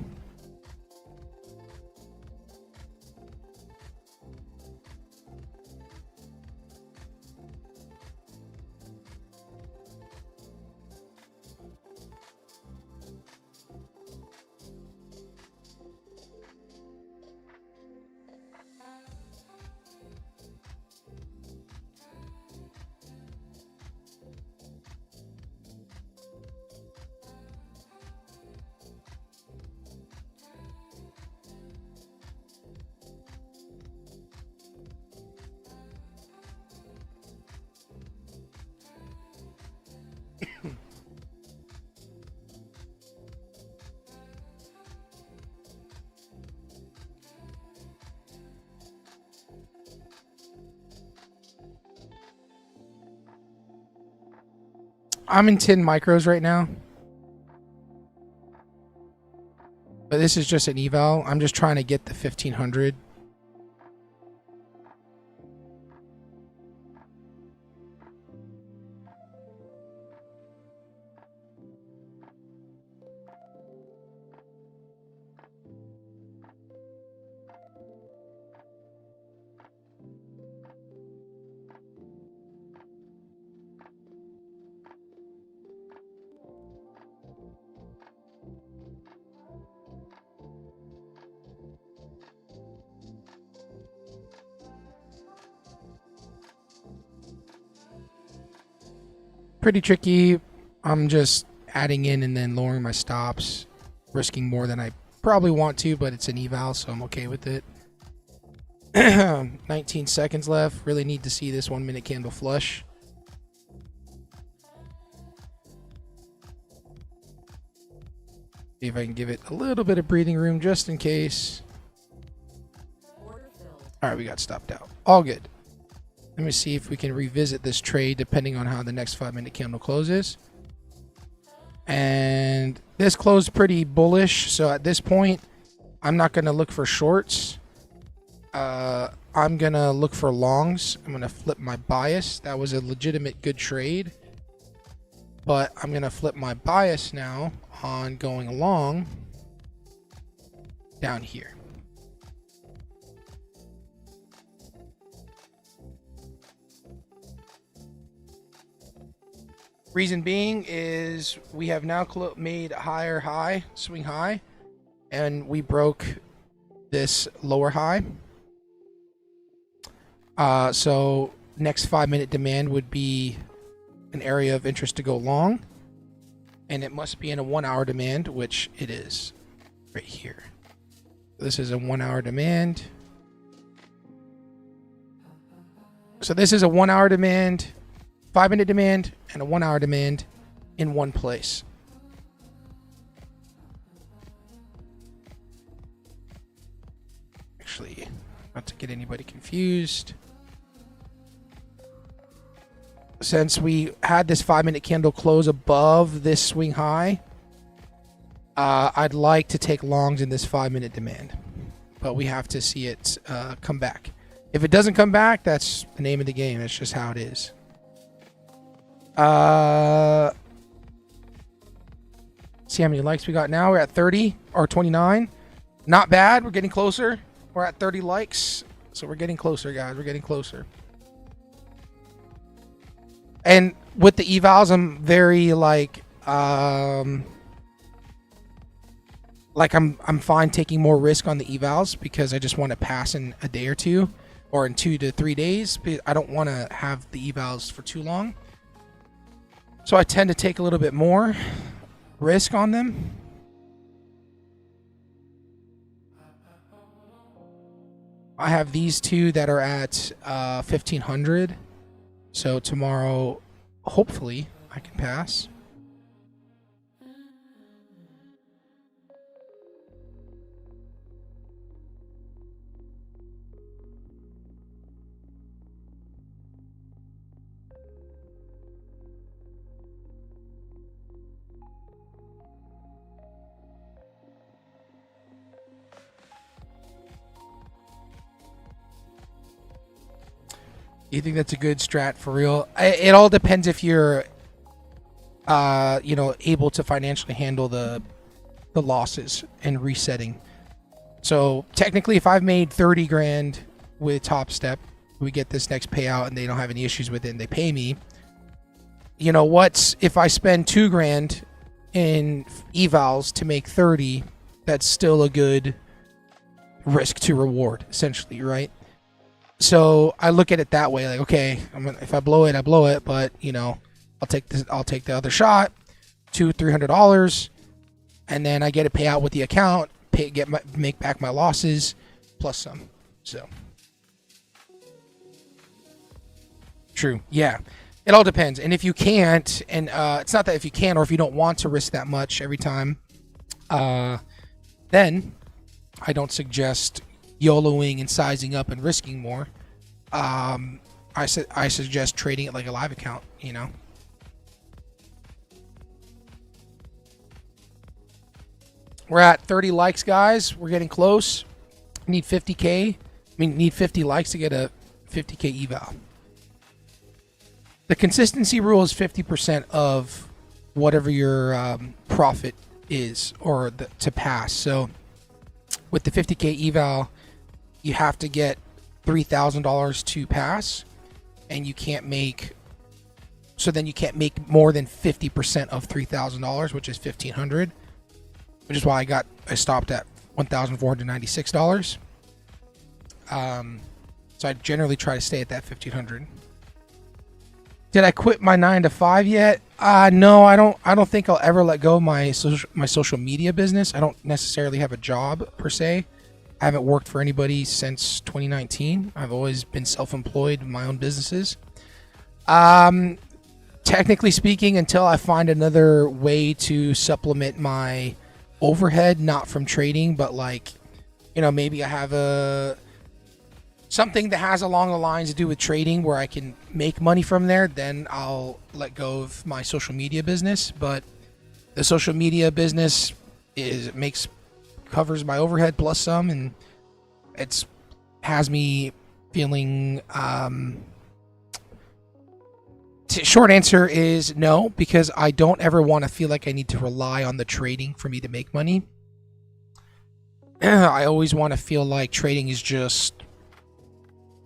I'm in 10 micros right now. But this is just an eval. I'm just trying to get the 1500. Pretty tricky. I'm just adding in and then lowering my stops, risking more than I probably want to, but it's an eval, so I'm okay with it. 19 seconds left. Really need to see this 1 minute candle flush. See if I can give it a little bit of breathing room just in case. All right, we got stopped out. All good. Let me see if we can revisit this trade depending on how the next 5 minute candle closes. And this closed pretty bullish. So at this point, I'm not going to look for shorts. I'm going to look for longs. I'm going to flip my bias. That was a legitimate good trade. But I'm going to flip my bias now on going along down here. Reason being is we have now made a higher high, swing high, and we broke this lower high. So next 5 minute demand would be an area of interest to go long, and it must be in a 1 hour demand, which it is right here. This is a 1 hour demand. So this is a 1 hour demand, 5 minute demand, and a 1 hour demand in one place. Actually, not to get anybody confused. Since we had this 5 minute candle close above this swing high, I'd like to take longs in this 5 minute demand, but we have to see it come back. If it doesn't come back, that's the name of the game. That's just how it is. See how many likes we got now. We're at 30 or 29. Not bad. We're getting closer. We're at 30 likes. So we're getting closer, guys. We're getting closer. And with the evals, I'm very I'm fine taking more risk on the evals because I just want to pass in a day or two or in 2 to 3 days. I don't want to have the evals for too long. So I tend to take a little bit more risk on them. I have these two that are at 1500. So tomorrow, hopefully, I can pass. You think that's a good strat for real? It all depends if you're, able to financially handle the the losses and resetting. So technically, if I've made 30 grand with TopStep, we get this next payout and they don't have any issues with it and they pay me. You know what's, if I spend 2 grand in evals to make 30, that's still a good risk to reward, essentially, right? So I look at it that way, like, okay, if I blow it, I blow it, but you know, I'll take the other shot, $200-$300, and then I get a payout with the account, make back my losses plus some. So true, yeah. It all depends, and if you can't, and it's not that if you can or if you don't want to risk that much every time, then I don't suggest YOLOing and sizing up and risking more. I suggest trading it like a live account, you know. We're at 30 likes, guys. We're getting close. Need 50k. Need 50 likes to get a 50k eval. The consistency rule is 50% of whatever your profit is, or to pass. So with the 50k eval, you have to get $3,000 to pass, and you can't make. So then you can't make more than 50% of $3,000, which is $1,500, which is why I stopped at $1,496. So I generally try to stay at that $1,500. Did I quit my 9 to 5 yet? No, I don't think I'll ever let go of my social media business. I don't necessarily have a job per se. I haven't worked for anybody since 2019. I've always been self-employed in my own businesses. Technically speaking, until I find another way to supplement my overhead, not from trading, but like, you know, maybe I have something that has along the lines to do with trading where I can make money from there, then I'll let go of my social media business. But the social media business covers my overhead plus some, and it's has me feeling short answer is no, because I don't ever want to feel like I need to rely on the trading for me to make money. I always want to feel like trading is just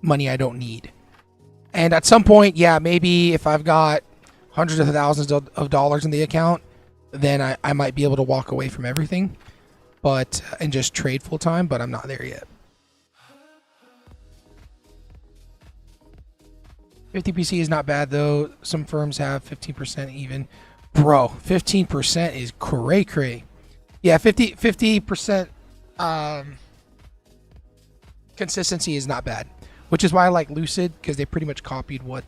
money I don't need. And at some point, yeah, maybe if I've got hundreds of thousands of dollars in the account, then I might be able to walk away from everything and just trade full time, but I'm not there yet. 50% is not bad though. Some firms have 15% even. Bro, 15% is cray. Yeah, 50% consistency is not bad, which is why I like Lucid, because they pretty much copied what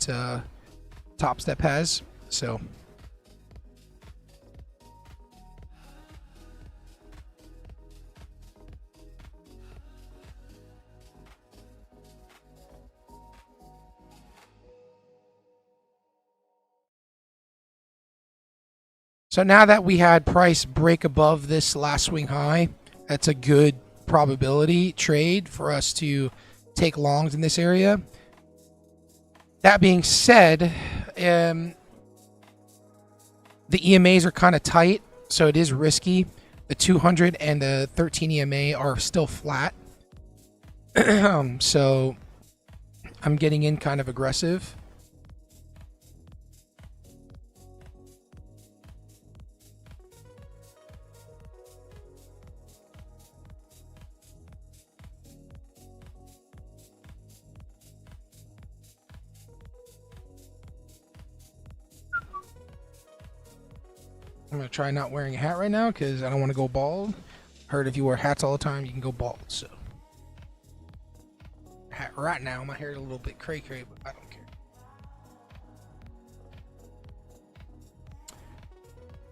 TopStep has. So now that we had price break above this last swing high, that's a good probability trade for us to take longs in this area. That being said, the EMAs are kind of tight, so it is risky. The 200 and the 13 EMA are still flat. So I'm getting in kind of aggressive. I'm going to try not wearing a hat right now because I don't want to go bald. Heard if you wear hats all the time, you can go bald. So, hat right now, my hair is a little bit cray, but I don't care.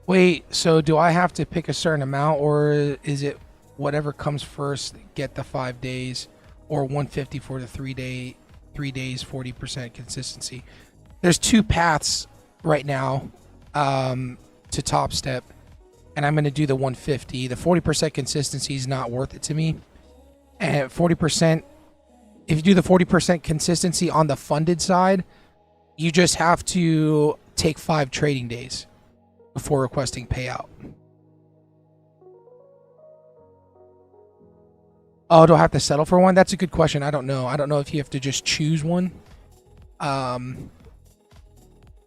Wait, so do I have to pick a certain amount, or is it whatever comes first, get the 5 days, or 150 for the 3 days, 40% consistency? There's two paths right now. To TopStep, and I'm going to do the 150. The 40% consistency is not worth it to me. And 40%, if you do the 40% consistency on the funded side, you just have to take 5 trading days before requesting payout. Oh, do I have to settle for one? That's a good question. I don't know. I don't know if you have to just choose one, um,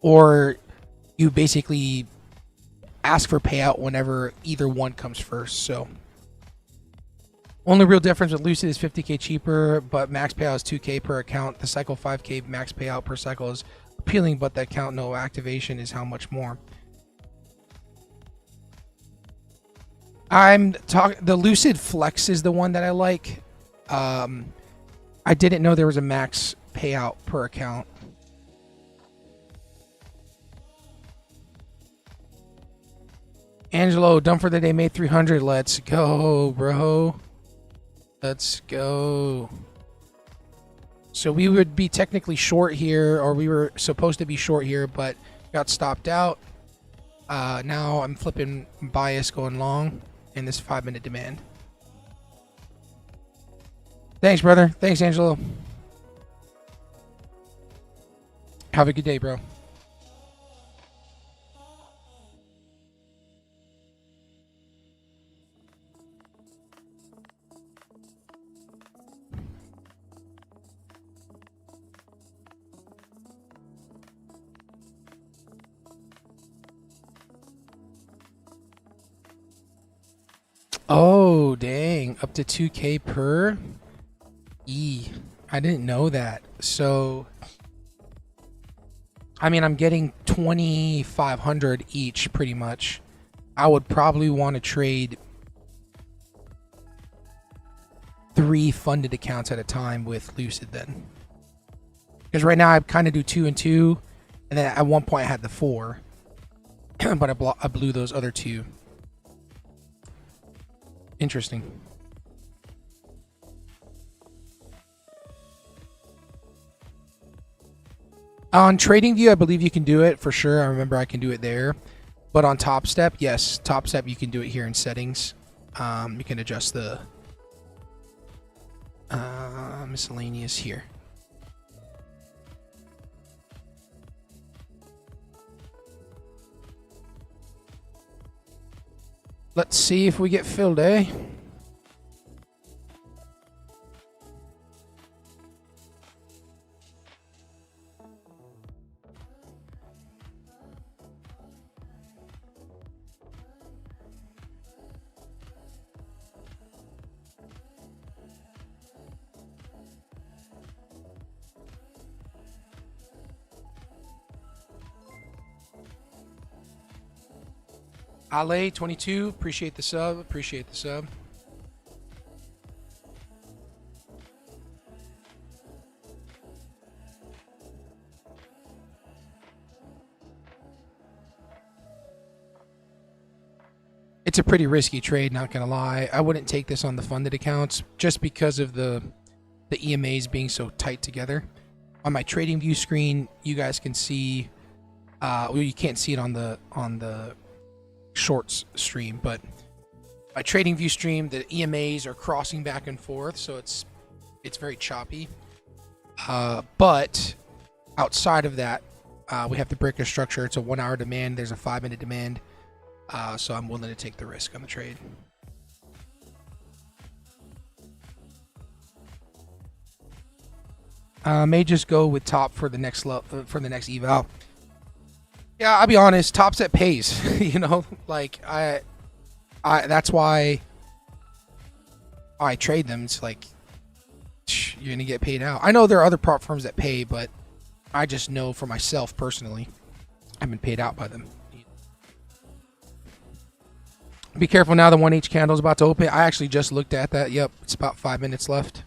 or you basically ask for payout whenever either one comes first. So only real difference with Lucid is 50k cheaper, but max payout is 2k per account. The cycle 5k max payout per cycle is appealing, but the account no activation is how much more. I'm talking. The Lucid Flex is the one that I like. I didn't know there was a max payout per account. Angelo, done for the day, made 300. Let's go, bro. Let's go. So we would be technically short here, or we were supposed to be short here, but got stopped out. Now I'm flipping bias going long in this 5-minute demand. Thanks, brother. Thanks, Angelo. Have a good day, bro. Oh, dang. Up to 2k per E. I didn't know that. So, I mean, I'm getting 2,500 each pretty much. I would probably want to trade 3 funded accounts at a time with Lucid then. Because right now I kind of do 2 and 2. And then at one point I had the 4. But I blew those other 2. Interesting. On TradingView, I believe you can do it for sure. I remember I can do it there. But on TopStep, yes, TopStep you can do it here in settings. You can adjust the miscellaneous here. Let's see if we get filled, eh? Ale 22, appreciate the sub. Appreciate the sub. It's a pretty risky trade, not gonna lie. I wouldn't take this on the funded accounts just because of the EMAs being so tight together. On my trading view screen, you guys can see. Well, you can't see it on the shorts stream, but my trading view stream, the EMAs are crossing back and forth, so it's very choppy. But outside of that, we have the breaker structure. It's a 1-hour demand. There's a 5-minute demand. So I'm willing to take the risk on the trade. May just go with top for the next eval. Yeah, I'll be honest. TopStep pays. You know, like I that's why I trade them. It's like you're gonna get paid out. I know there are other prop firms that pay, but I just know for myself personally, I've been paid out by them. Be careful now. The 1H candle is about to open. I actually just looked at that. Yep, it's about 5 minutes left.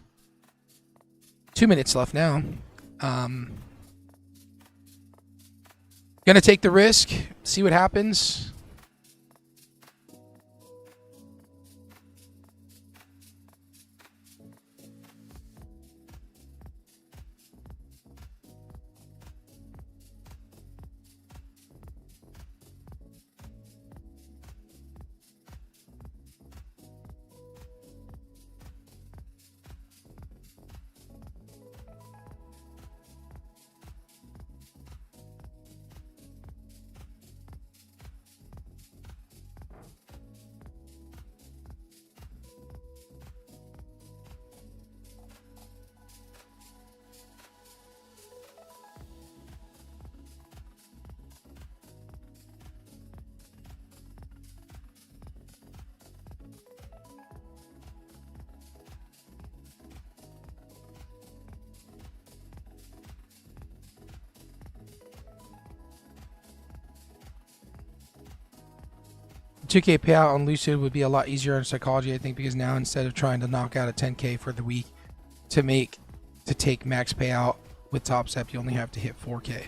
2 minutes left now. Gonna take the risk, see what happens. 2K payout on Lucid would be a lot easier on psychology, I think, because now instead of trying to knock out a 10K for the week to take max payout with TopStep, you only have to hit 4K.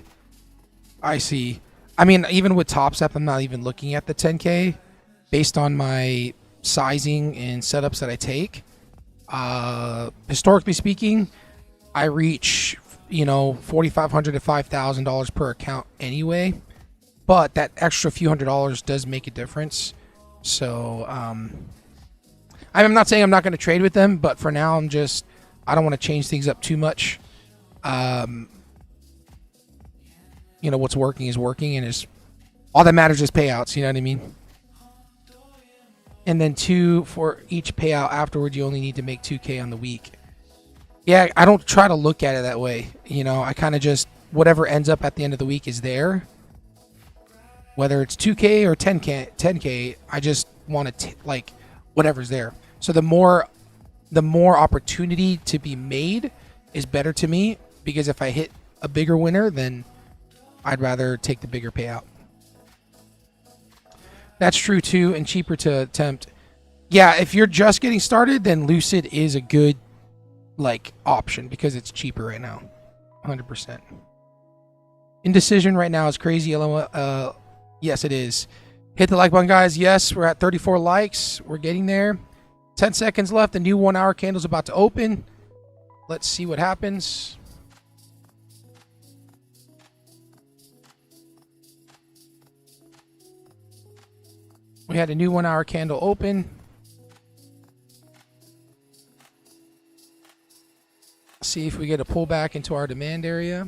I see. I mean, even with TopStep, I'm not even looking at the 10K based on my sizing and setups that I take. Historically speaking, I reach, $4,500 to $5,000 per account anyway. But that extra few $100s does make a difference. So, I'm not saying I'm not going to trade with them, but for now, I don't want to change things up too much. What's working is working, and all that matters is payouts. You know what I mean? And then 2 for each payout afterward, you only need to make 2K on the week. Yeah, I don't try to look at it that way. I kind of just, whatever ends up at the end of the week is there. Whether it's 2K or 10K, I just want to whatever's there. So the more opportunity to be made is better to me, because if I hit a bigger winner, then I'd rather take the bigger payout. That's true too, and cheaper to attempt. Yeah, if you're just getting started, then Lucid is a good option because it's cheaper right now. 100%. Indecision right now is crazy. Yes, it is. Hit the like button, guys. Yes, we're at 34 likes. We're getting there. 10 seconds left. The new 1 hour candle's about to open. Let's see what happens. We had a new 1 hour candle open. See if we get a pullback into our demand area.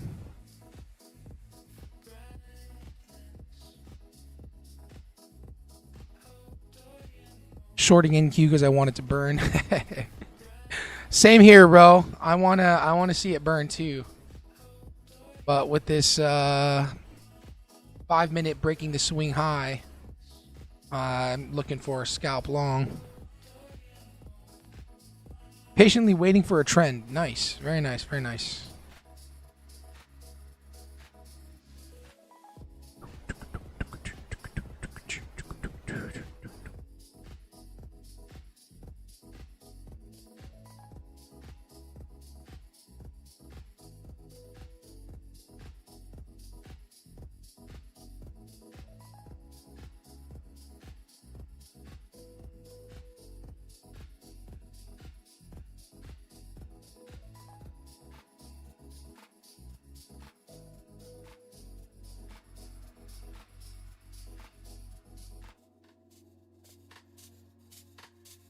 Shorting NQ because I want it to burn. Same here, bro. I wanna see it burn too. But with this 5 minute breaking the swing high, I'm looking for a scalp long. Patiently waiting for a trend. Nice. Very nice. Very nice.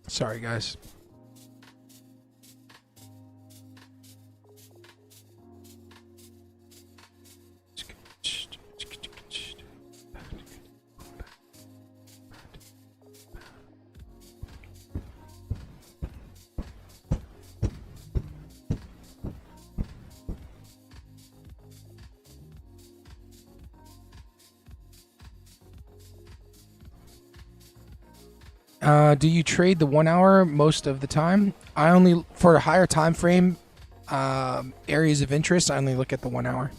Sorry, guys. Do you trade the 1 hour most of the time? I only, for a higher time frame, areas of interest, I only look at the 1 hour.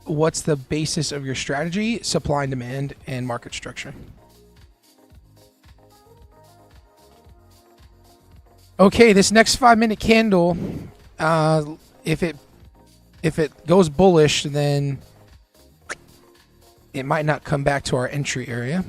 What's the basis of your strategy? Supply and demand and market structure. Okay, this next 5 minute candle, if it goes bullish, then it might not come back to our entry area.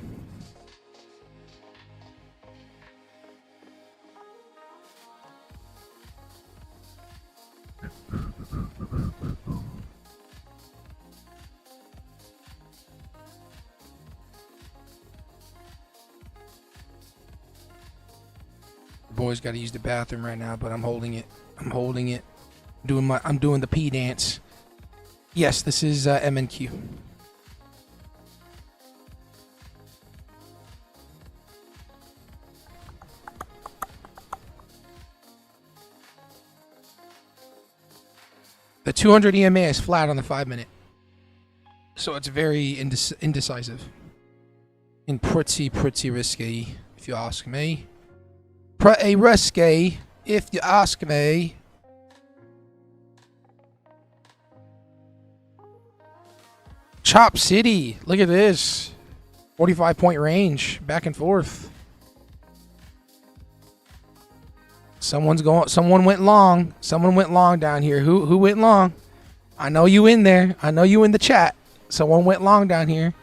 Boys got to use the bathroom right now, but I'm holding it. I'm holding it. I'm doing the P dance. Yes, this is MNQ. The 200 EMA is flat on the 5 minute. So it's very indecisive. And pretty risky, if you ask me. Pretty risky, if you ask me. Chop City. Look at this. 45-point range. Back and forth. Someone went long. Someone went long down here. Who went long? I know you in there. I know you in the chat. Someone went long down here.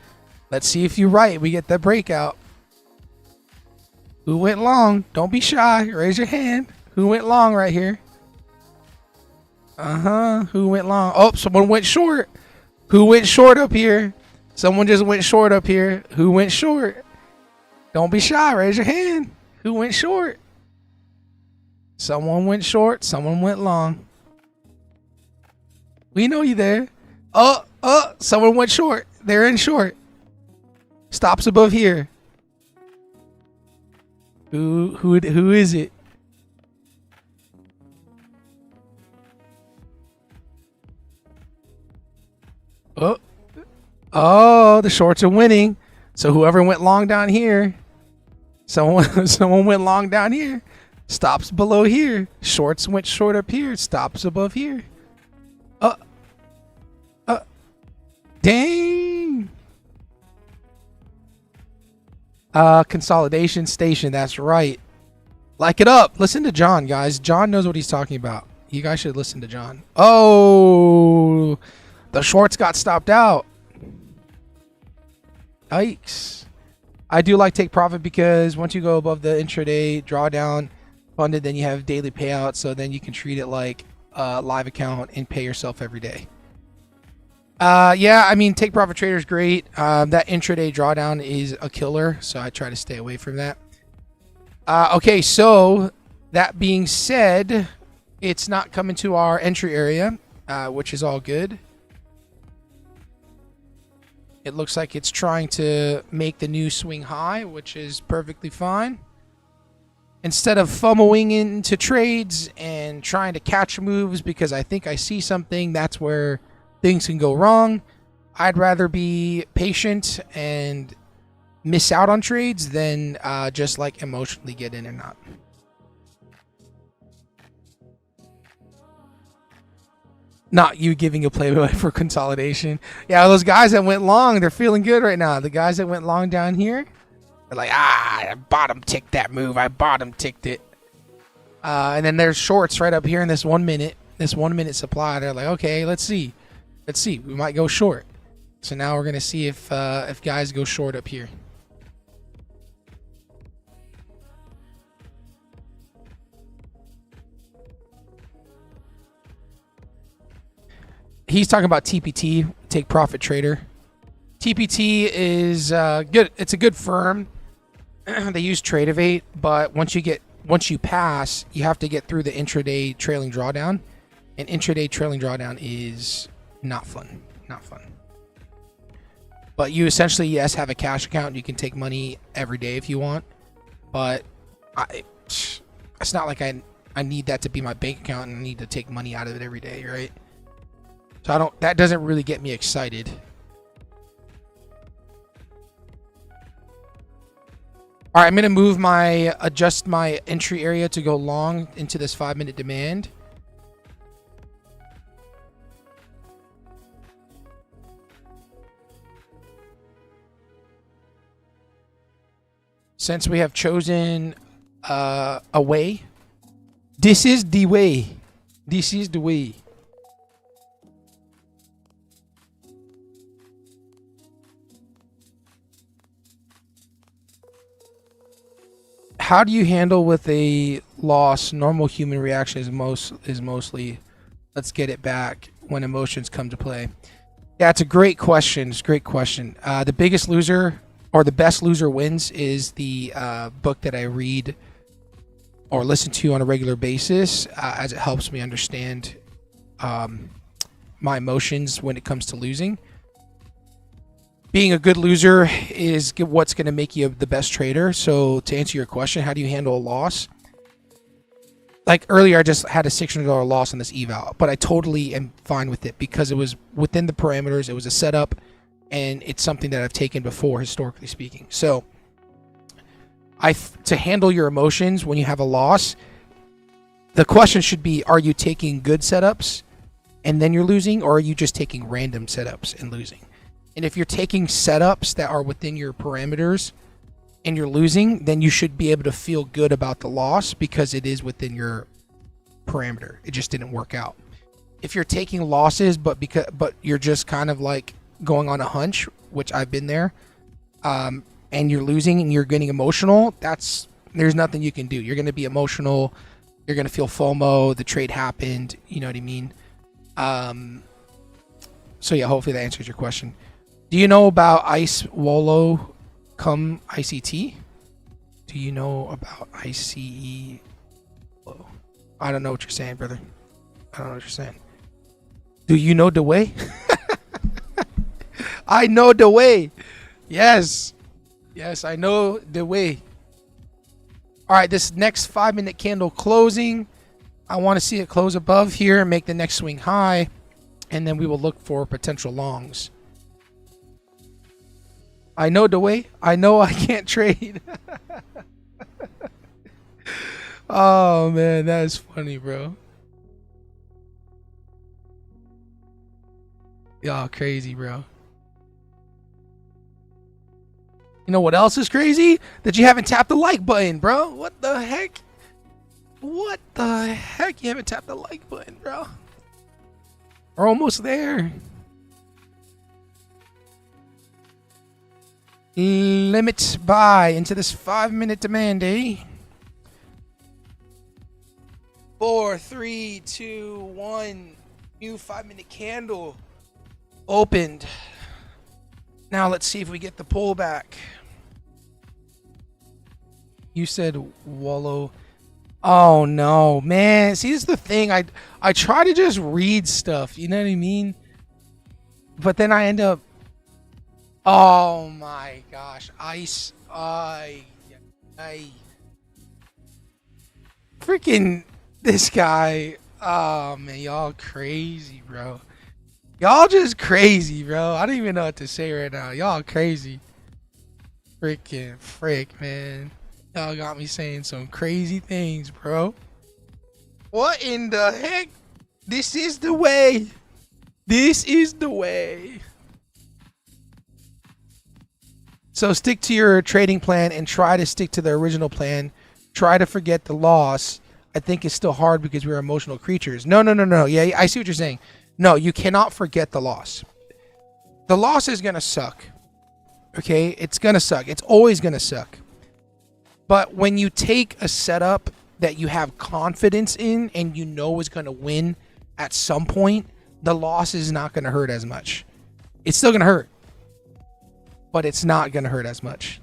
Let's see if you're right. We get the breakout. Who went long? Don't be shy. Raise your hand. Who went long right here? Who went long? Oh, someone went short. Who went short up here? Someone just went short up here. Who went short? Don't be shy. Raise your hand. Who went short? Someone went short. Someone went long. We know you there. Someone went short. They're in short. Stops above here. Who is it? Oh, the shorts are winning. So whoever went long down here, someone went long down here. Stops below here. Shorts went short up here. Stops above here. Dang. Consolidation station. That's right. Like it up. Listen to John, guys. John knows what he's talking about. You guys should listen to John. Oh, the shorts got stopped out. Yikes. I do like take profit because once you go above the intraday drawdown funded, then you have daily payouts. So then you can treat it like a live account and pay yourself every day. Yeah, I mean, take profit trader is great. That intraday drawdown is a killer, so I try to stay away from that. Okay, so that being said, it's not coming to our entry area, which is all good. It looks like it's trying to make the new swing high, which is perfectly fine. Instead of fumbling into trades and trying to catch moves because I think I see something, that's where things can go wrong. I'd rather be patient and miss out on trades than just like emotionally get in or not. Not you giving a play-by-play for consolidation. Yeah, those guys that went long, they're feeling good right now. The guys that went long down here, they're like, I bottom ticked that move. I bottom ticked it. And then there's shorts right up here in this 1 minute. This 1 minute supply. They're like, okay, let's see. Let's see. We might go short. So now we're gonna see if guys go short up here. He's talking about TPT, Take Profit Trader. TPT is good. It's a good firm. They use Tradeovate, but once you pass, you have to get through the intraday trailing drawdown, and intraday trailing drawdown is not fun. Not fun. But you essentially, yes, have a cash account. You can take money every day if you want, but it's not like I need that to be my bank account and I need to take money out of it every day, right? So that doesn't really get me excited. All right, I'm going to adjust my entry area to go long into this 5 minute demand. Since we have chosen a way, this is the way. This is the way. How do you handle with a loss? Normal human reaction is mostly let's get it back when emotions come to play. Yeah, it's a great question. It's a great question. The biggest loser or the best loser wins is the book that I read or listen to on a regular basis, as it helps me understand my emotions when it comes to losing. Being a good loser is what's going to make you the best trader. So to answer your question, how do you handle a loss? Like earlier, I just had a $600 loss on this eval, but I totally am fine with it because it was within the parameters. It was a setup, and it's something that I've taken before, historically speaking. So to handle your emotions when you have a loss, the question should be, are you taking good setups and then you're losing, or are you just taking random setups and losing? And if you're taking setups that are within your parameters and you're losing, then you should be able to feel good about the loss because it is within your parameter. It just didn't work out. If you're taking losses, but you're just kind of like going on a hunch, which I've been there, and you're losing and you're getting emotional, there's nothing you can do. You're going to be emotional. You're going to feel FOMO. The trade happened. You know what I mean? So yeah, hopefully that answers your question. Do you know about Ice Wallow come ICT? Do you know about ICE? I don't know what you're saying, brother. I don't know what you're saying. Do you know the way? I know the way. Yes. Yes, I know the way. All right, this next 5-minute candle closing, I want to see it close above here and make the next swing high, and then we will look for potential longs. I know the way. I know I can't trade. Oh, man, that is funny, bro. Y'all crazy, bro. You know what else is crazy? That you haven't tapped the like button, bro. What the heck? What the heck? You haven't tapped the like button, bro. We're almost there. Limit buy into this 5-minute demand, eh? 4, 3, 2, 1. New 5-minute candle opened. Now let's see if we get the pullback. You said wallow. Oh no, man. See, this is the thing. I try to just read stuff, you know what I mean? But then I end up, oh my gosh. Ice. I freaking this guy. Oh man, y'all crazy, bro. Y'all just crazy, bro. I don't even know what to say right now. Y'all crazy. Freaking frick, man. Y'all got me saying some crazy things, bro. What in the heck? This is the way. This is the way. So stick to your trading plan and try to stick to the original plan. Try to forget the loss. I think it's still hard because we're emotional creatures. No. Yeah, I see what you're saying. No, you cannot forget the loss. The loss is going to suck. Okay? It's going to suck. It's always going to suck. But when you take a setup that you have confidence in and you know is going to win at some point, the loss is not going to hurt as much. It's still going to hurt, but it's not going to hurt as much,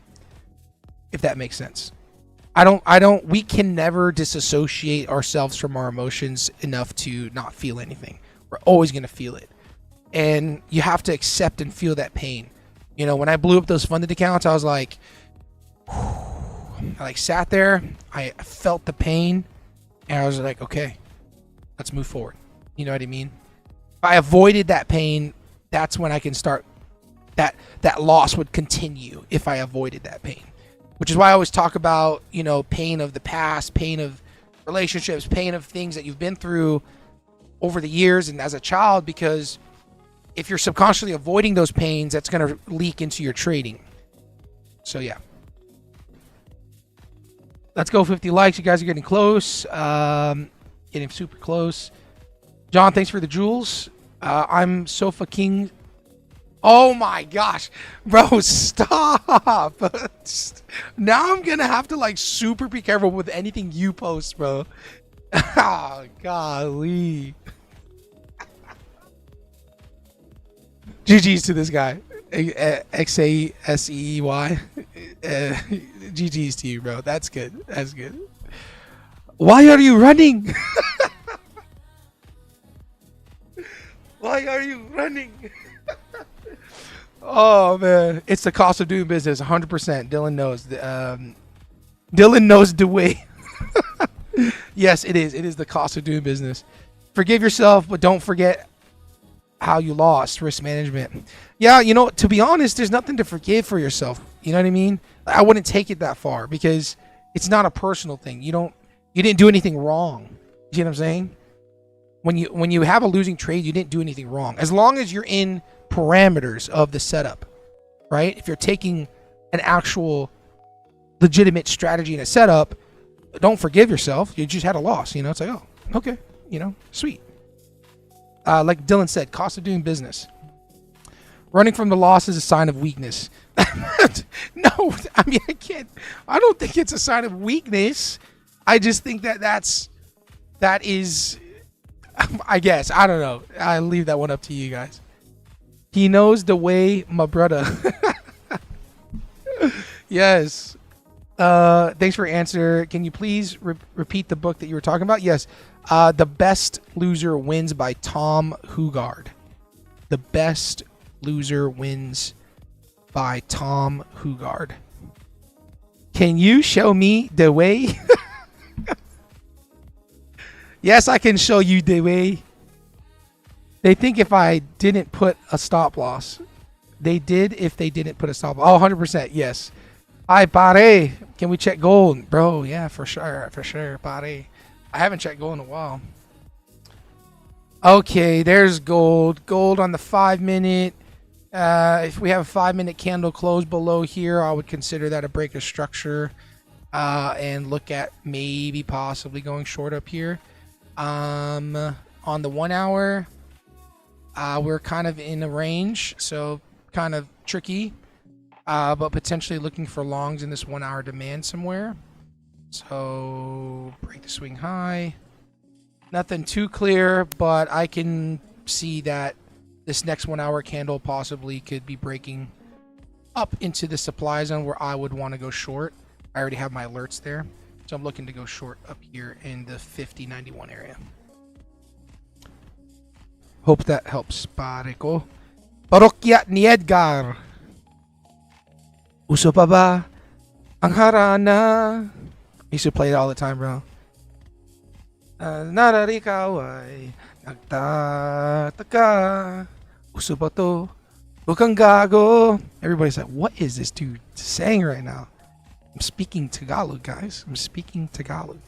if that makes sense. We can never disassociate ourselves from our emotions enough to not feel anything. We're always going to feel it. And you have to accept and feel that pain. You know, when I blew up those funded accounts, I was like, whew. I like sat there, I felt the pain, and I was like, okay, let's move forward. You know what I mean? If I avoided that pain, that's when I can start, that loss would continue if I avoided that pain. Which is why I always talk about, you know, pain of the past, pain of relationships, pain of things that you've been through over the years and as a child, because if you're subconsciously avoiding those pains, that's going to leak into your trading. So yeah. Let's go 50 likes. You guys are getting close. Getting super close. John, thanks for the jewels. I'm Sofa King. Oh my gosh. Bro, stop. Now I'm going to have to like super be careful with anything you post, bro. Oh, golly. GG's to this guy. XASEY. GG's to you, bro. That's good. That's good. Why are you running? Why are you running? Oh, man. It's the cost of doing business. 100%. Dylan knows. Dylan knows the way. Yes, it is. It is the cost of doing business. Forgive yourself, but don't forget how you lost. Risk management. Yeah, you know, to be honest, there's nothing to forgive for yourself. You know what I mean? I wouldn't take it that far because it's not a personal thing. You didn't do anything wrong. You know what I'm saying? When you have a losing trade, you didn't do anything wrong. As long as you're in parameters of the setup, right? If you're taking an actual legitimate strategy and a setup, don't forgive yourself. You just had a loss, you know. It's like, oh, okay, you know, sweet. Like Dylan said, cost of doing business. Running from the loss is a sign of weakness. No, I mean, I don't think it's a sign of weakness. I just think that is, I guess, I don't know. I leave that one up to you guys. He knows the way, my brother. Yes. Thanks for your answer. Can you please repeat the book that you were talking about? Yes. The Best Loser Wins by Tom Hugard. The Best Loser Wins by Tom Hugard. Can you show me the way? Yes, I can show you the way. They think if I didn't put a stop loss. They did if they didn't put a stop loss. Oh, 100%. Yes. Hi, Pare. Can we check gold? Bro, yeah, for sure. For sure, Pare. I haven't checked gold in a while. Okay, there's gold. Gold on the 5-minute. If we have a 5-minute candle close below here, I would consider that a break of structure and look at maybe possibly going short up here. On the 1 hour, we're kind of in a range, so kind of tricky, but potentially looking for longs in this 1 hour demand somewhere. So break the swing high. Nothing too clear, but I can see that this next 1 hour candle possibly could be breaking up into the supply zone where I would want to go short. I already have my alerts there. So I'm looking to go short up here in the 50.91 area. Hope that helps, pare ko. Parokya ni Edgar. Uso pa ba ang harana? I used to play it all the time, bro. Nararikaw ay nagtataka. Uso ba to? Bukang gago. Everybody's like, what is this dude saying right now? I'm speaking Tagalog, guys. I'm speaking Tagalog.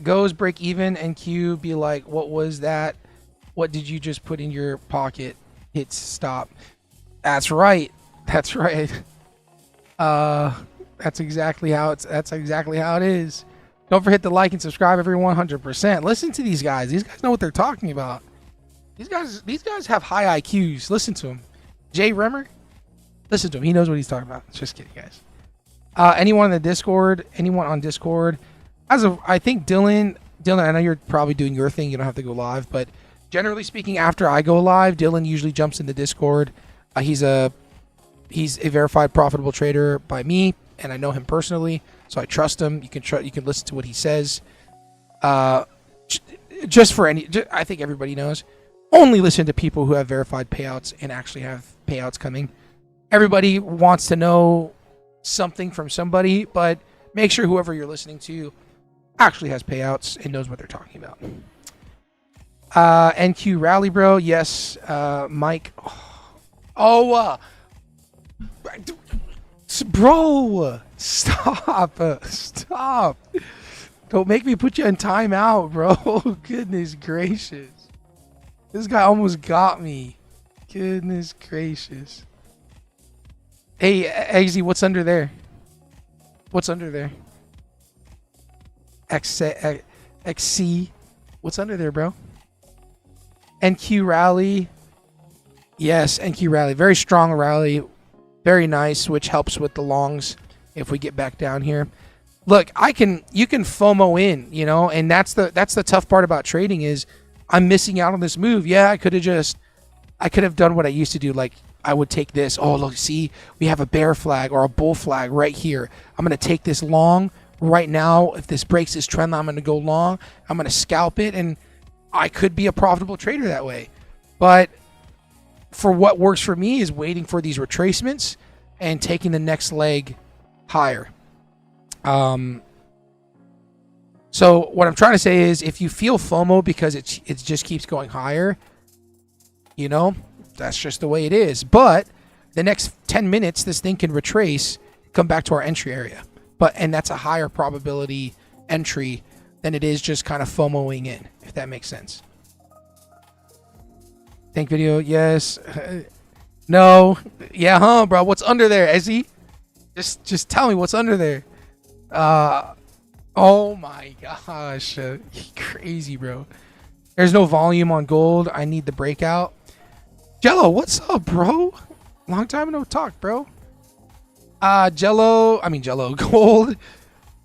Goes break even and Q be like, what was that? What did you just put in your pocket? Hit stop. That's right. That's right. That's exactly how it is. Don't forget to like and subscribe, everyone. 100%. Listen to these guys. These guys know what they're talking about. These guys have high IQs. Listen to them. Jay Remmer, listen to him. He knows what he's talking about. Just kidding, guys. Anyone on the Discord? Anyone on Discord? I think Dylan, I know you're probably doing your thing. You don't have to go live, but generally speaking, after I go live, Dylan usually jumps in the Discord. He's a verified profitable trader by me, and I know him personally, so I trust him. You can listen to what he says. I think everybody knows. Only listen to people who have verified payouts and actually have payouts coming. Everybody wants to know something from somebody, but make sure whoever you're listening to actually has payouts and knows what they're talking about. NQ Rally Bro, yes. Mike. Bro, stop. Don't make me put you in timeout, bro. Goodness gracious. This guy almost got me. Goodness gracious. Hey, Eggsy, what's under there? What's under there? XC. What's under there, bro? NQ Rally. Yes, NQ Rally. Very strong rally. Very nice, which helps with the longs if we get back down here. Look, you can FOMO in, you know, and that's the tough part about trading is I'm missing out on this move. Yeah, I could have done what I used to do. Like, I would take this. Oh, look, see, we have a bear flag or a bull flag right here. I'm going to take this long right now. If this breaks this trend line, I'm going to go long. I'm going to scalp it, and I could be a profitable trader that way. But for what works for me is waiting for these retracements and taking the next leg higher. So what I'm trying to say is if you feel FOMO because it just keeps going higher, you know, that's just the way it is. But the next 10 minutes, this thing can retrace, come back to our entry area. And that's a higher probability entry than it is just kind of FOMOing in, if that makes sense. Think video, yes. No. Yeah, huh, bro? What's under there, Ezzy? Just tell me what's under there. Oh my gosh. Crazy, bro. There's no volume on gold. I need the breakout. Jello, what's up, bro? Long time no talk, bro. Jello, gold.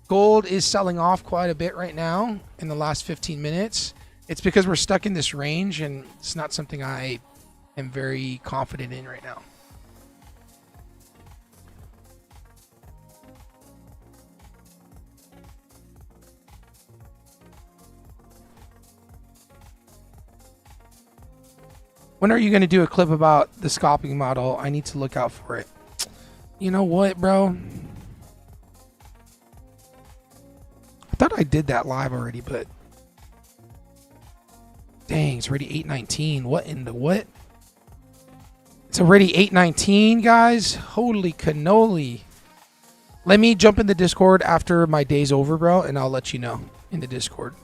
Gold is selling off quite a bit right now in the last 15 minutes. It's because we're stuck in this range, and it's not something I am very confident in right now. When are you going to do a clip about the scalping model? I need to look out for it. You know what, bro? I thought I did that live already, but dang, it's already 8:19. What in the what? It's already 8:19, guys. Holy cannoli. Let me jump in the Discord after my day's over, bro, and I'll let you know in the Discord.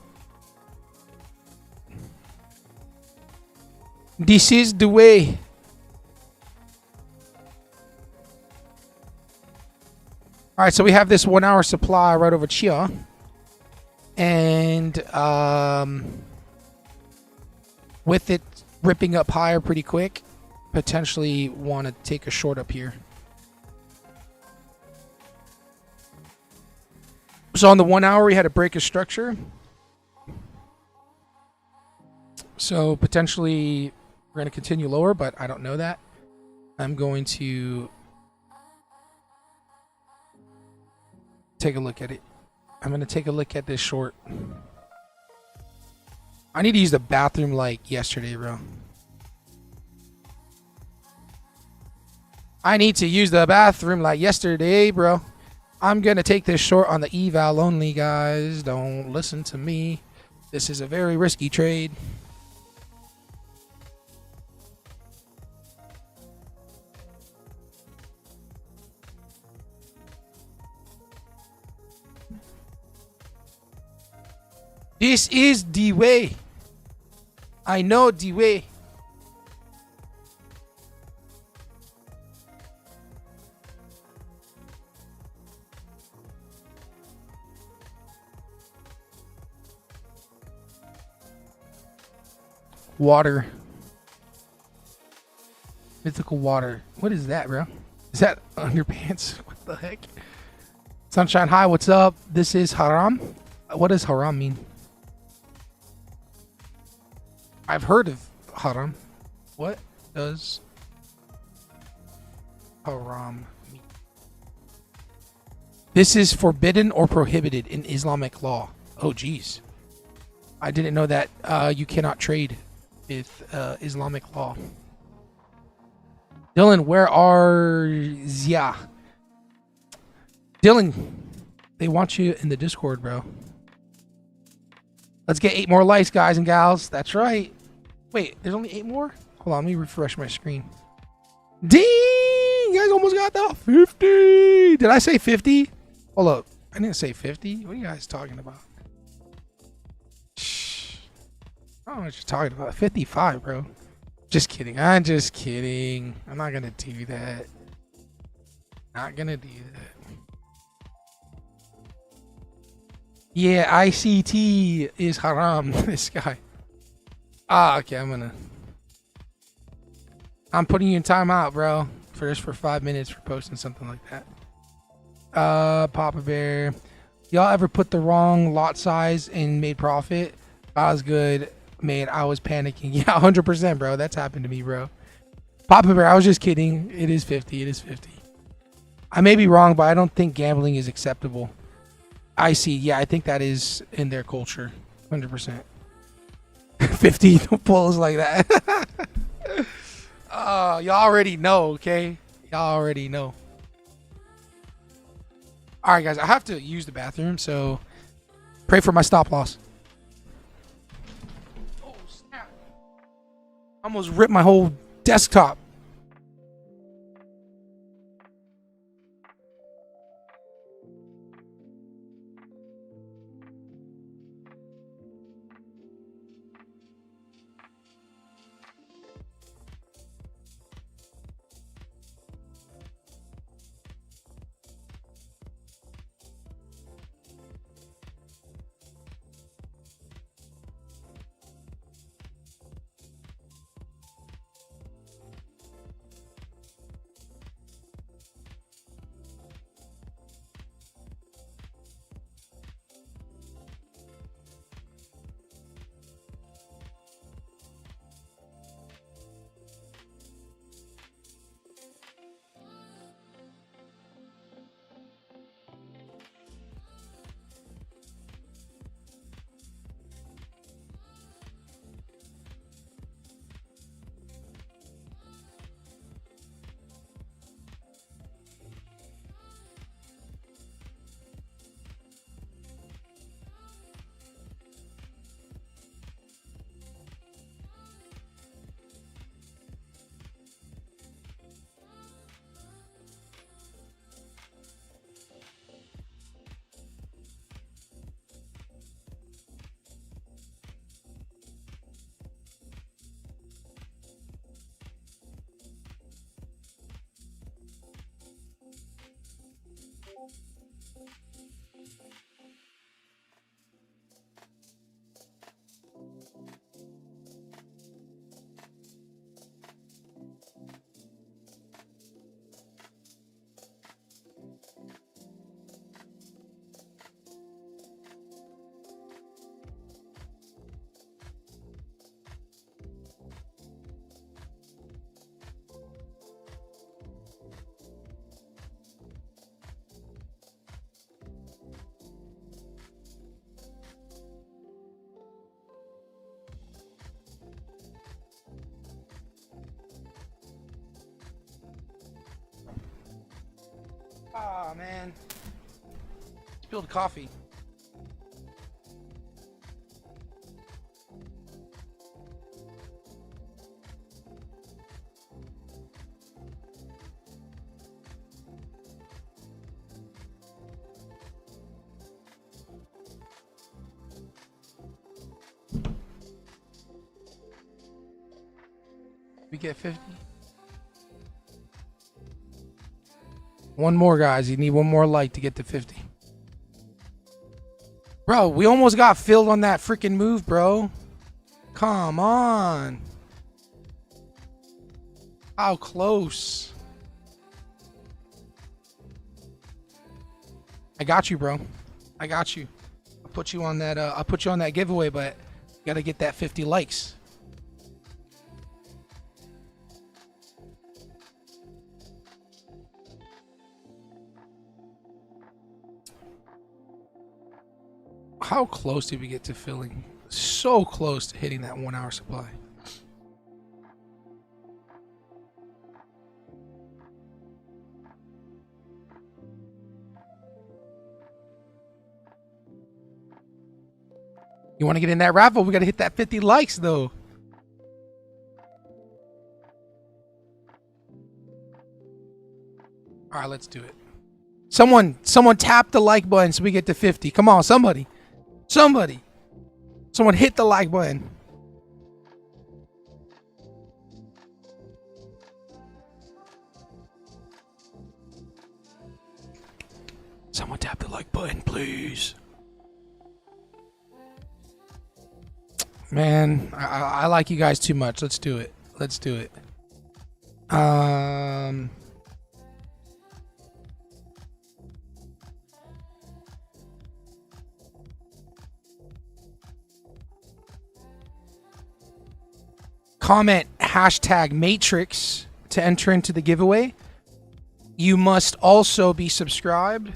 This is the way. All right, so we have this 1 hour supply right over here. And with it ripping up higher pretty quick, potentially want to take a short up here. So on the 1 hour, we had to break a structure. So potentially we're going to continue lower, but I don't know that. I'm going to take a look at it. I'm going to take a look at this short. I need to use the bathroom like yesterday, bro. I need to use the bathroom like yesterday, bro. I'm going to take this short on the eval only, guys. Don't listen to me. This is a very risky trade. This is the way. I know the way. Water. Mythical water. What is that, bro? Is that underpants? What the heck? Sunshine High, what's up? This is haram. What does haram mean? I've heard of haram. What does haram mean? This is forbidden or prohibited in Islamic law. Oh, geez. I didn't know that you cannot trade with Islamic law. Dylan, where are Zia? Dylan, they want you in the Discord, bro. Let's get 8 more likes, guys and gals. That's right. Wait, there's only 8 more? Hold on, let me refresh my screen. Ding! You guys almost got the 50. Did I say 50? Hold up. I didn't say 50. What are you guys talking about? Shh. I don't know what you're talking about. 55, bro. Just kidding. I'm just kidding. I'm not going to do that. Not going to do that. Yeah, ICT is haram. This guy. Okay, I'm putting you in timeout, bro. For 5 minutes for posting something like that. Papa Bear. Y'all ever put the wrong lot size and made profit? I was good, man. I was panicking. Yeah, 100%, bro. That's happened to me, bro. Papa Bear, I was just kidding. It is 50. It is 50. I may be wrong, but I don't think gambling is acceptable. I see. Yeah, I think that is in their culture. 100%. 50 pulls like that. Y'all already know, okay? Y'all already know. All right, guys. I have to use the bathroom, so pray for my stop loss. Oh, snap. Almost ripped my whole desktop. Ah, man. Spilled coffee. We get 50. One more, guys. You need one more like to get to 50. Bro, we almost got filled on that freaking move, bro. Come on. How close. I got you, bro. I got you. I'll put you on that giveaway, but you gotta get that 50 likes. How close did we get to filling? So close to hitting that 1 hour supply. You want to get in that raffle? We got to hit that 50 likes though. All right, let's do it. Someone tap the like button so we get to 50. Come on, somebody. Someone hit the like button. Someone tap the like button, please. Man, I like you guys too much. Let's do it. Let's do it. Comment hashtag Matrix to enter into the giveaway. You must also be subscribed.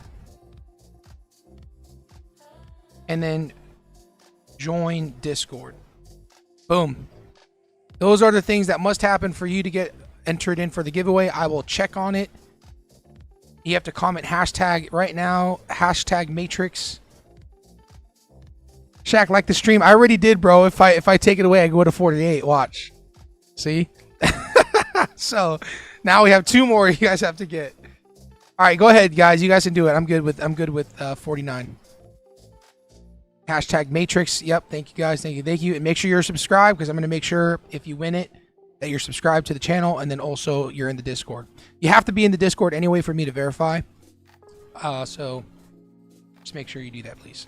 And then join Discord. Boom. Those are the things that must happen for you to get entered in for the giveaway. I will check on it. You have to comment hashtag right now. Hashtag Matrix. Shaq, like the stream. I already did, bro. If I take it away, I go to 48. Watch. See? So now we have 2 more you guys have to get. All right, go ahead, guys. You guys can do it. I'm good with 49. Hashtag Matrix. Yep. Thank you, guys. Thank you. And make sure you're subscribed, because I'm going to make sure if you win it that you're subscribed to the channel, and then also you're in the Discord. You have to be in the Discord anyway for me to verify. So just make sure you do that, please.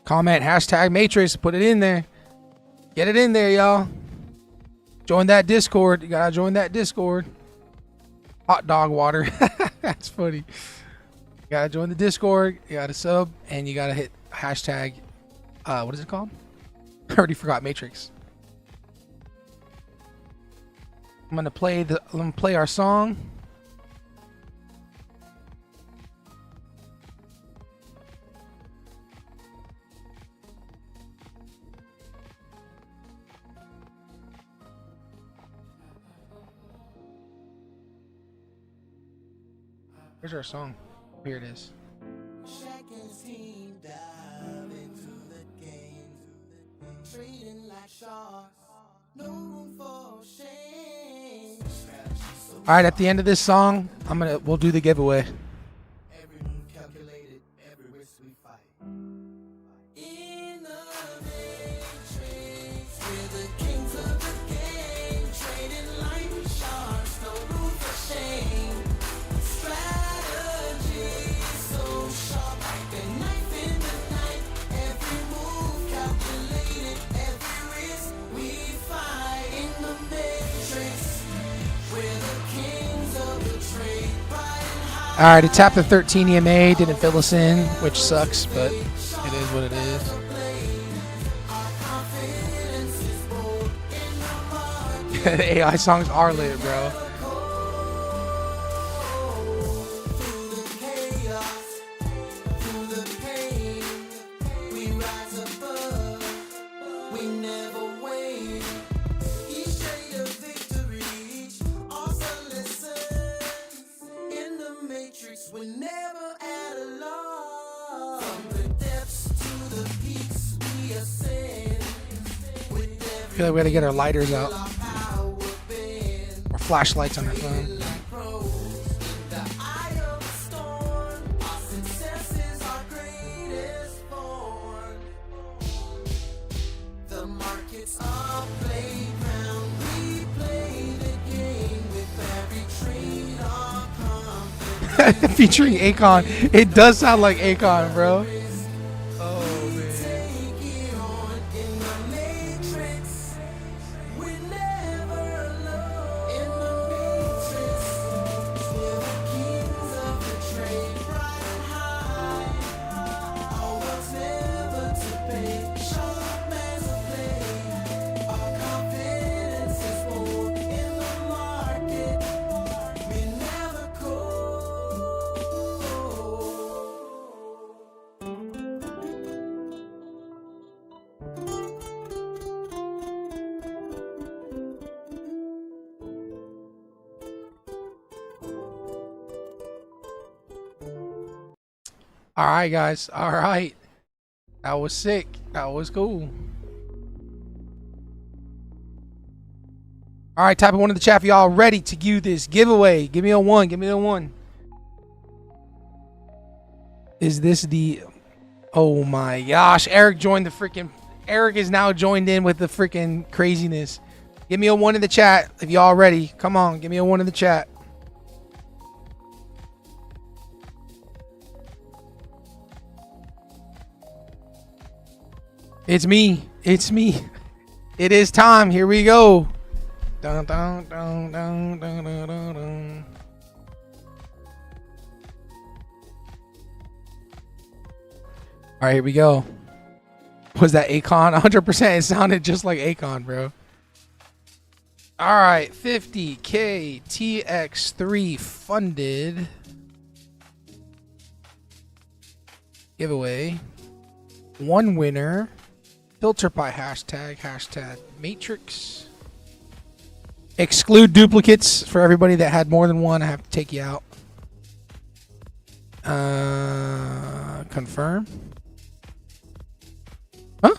Comment hashtag Matrix. Put it in there. Get it in there, y'all. Join that Discord. You gotta join that Discord. Hot dog water. That's funny. You gotta join the Discord. You gotta sub, and you gotta hit hashtag. What is it called? I already forgot. Matrix. I'm gonna play our song. Where's our song? Here it is. Shaq and his team dive into the game, trading like sharks, no room for shame. All right, at the end of this song, we'll do the giveaway. Every move calculated, every risk we fight. In the matrix, we're the kings of the game, trading like sharks, no room for shame. Strategy so sharp, like a knife in the night. Every move calculated, Alright, it tapped the 13 EMA, didn't fill us in, which sucks, but it is what it is. The AI songs are lit, bro. We're never at a loss. From the depths to the peaks we ascend. I feel like we gotta get our lighters out. Or flashlights on our phone. The eye of the storm. Our success is our greatest form. The market's our playground. We play the game with every trade our confidence. Featuring Akon. It does sound like Akon, bro. Oh, man. Take it on in the matrix. We're never alone in the matrix. We're the kings of the trade, riding high. Our world's never to pay. Sharp as a blade. Our confidence is full in the market. We never cold. All right, guys. All right. That was sick. That was cool. All right, type in one in the chat if y'all ready to do this giveaway. Give me a one. Give me a one. Is this the... Oh, my gosh. Eric joined the freaking... Eric is now joined in with the freaking craziness. Give me a one in the chat if y'all ready. Come on. Give me a one in the chat. It's me. It's me. It is time. Here we go. Dun, dun, dun, dun, dun, dun, dun, dun. All right, here we go. Was that Akon? 100%. It sounded just like Akon, bro. All right, 50K TX3 funded giveaway. One winner. Filter by hashtag matrix. Exclude duplicates for everybody that had more than one. I have to take you out. Confirm. Huh?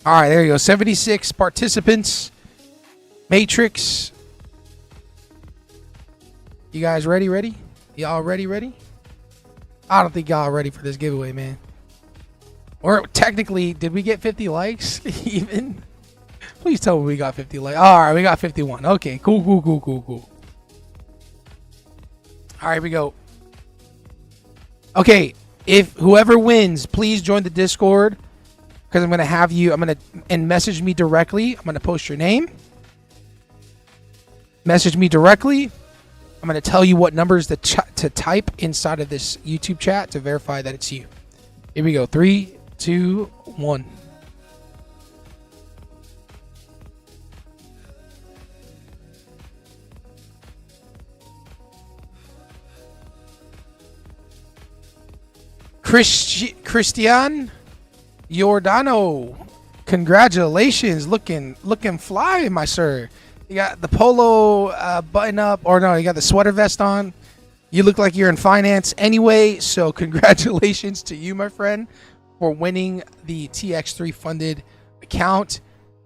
All right, there you go. 76 participants. Matrix. You guys ready? Ready? Y'all ready? Ready? I don't think y'all are ready for this giveaway, man. Or technically, did we get 50 likes even? Please tell me we got 50 likes. All right, we got 51. Okay, cool. All right, here we go. Okay, if whoever wins, please join the Discord. Because I'm going to have you, and message me directly. I'm going to post your name. Message me directly. I'm going to tell you what numbers to type inside of this YouTube chat to verify that it's you. Here we go. 3, 2, 1. Christian Giordano, congratulations, looking fly, my sir. You got the polo button up, or no, you got the sweater vest on. You look like you're in finance anyway, so congratulations to you, my friend, for winning the TX3 funded account.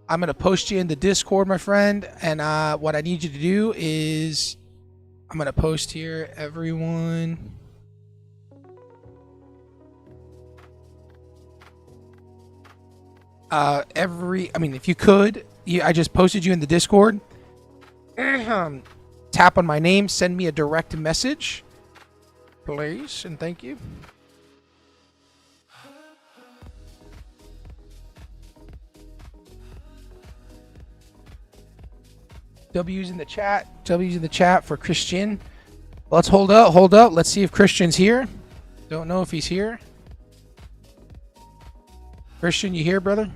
I'm gonna post you in the Discord, my friend, and what I need you to do is I'm gonna post here, everyone. If you could, I just posted you in the Discord. tap on my name, send me a direct message, please, and thank you. W's in the chat. W's in the chat for Christian. Let's hold up. Hold up. Let's see if Christian's here. Don't know if he's here. Christian, you here, brother?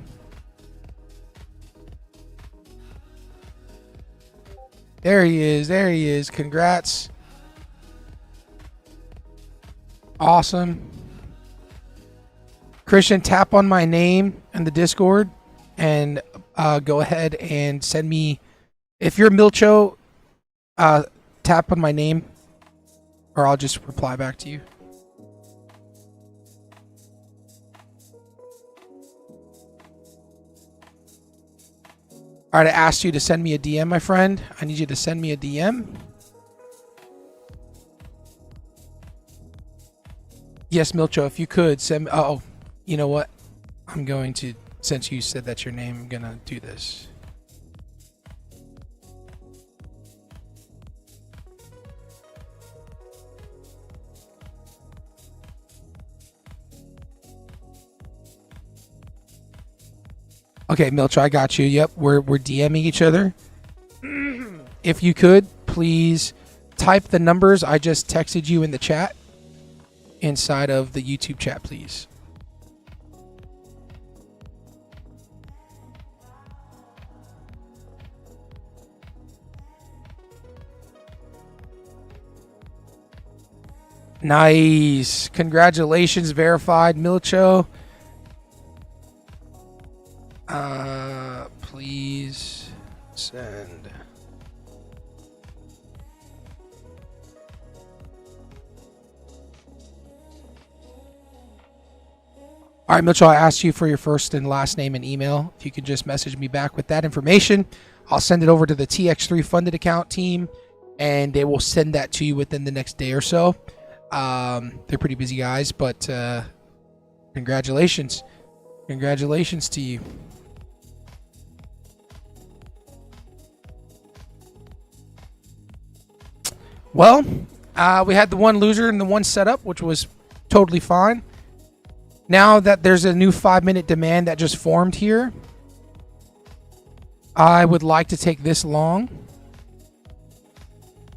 There he is. There he is. Congrats. Awesome. Christian, tap on my name in the Discord and go ahead and send me. If you're Milcho, tap on my name, or I'll just reply back to you. All right, I asked you to send me a DM, my friend. I need you to send me a DM. Yes, Milcho, if you could send me. Oh, you know what? I'm going to, since you said that's your name, I'm going to do this. Okay, Milcho, I got you. Yep, we're DMing each other. If you could, please type the numbers I just texted you in the chat inside of the YouTube chat, please. Nice. Congratulations, verified, Milcho. Please send. All right, Mitchell, I asked you for your first and last name and email. If you could just message me back with that information, I'll send it over to the TX3 funded account team, and they will send that to you within the next day or so. They're pretty busy guys, but congratulations. Congratulations to you. Well, we had the one loser and the one setup, which was totally fine. Now that there's a new 5-minute demand that just formed here, I would like to take this long.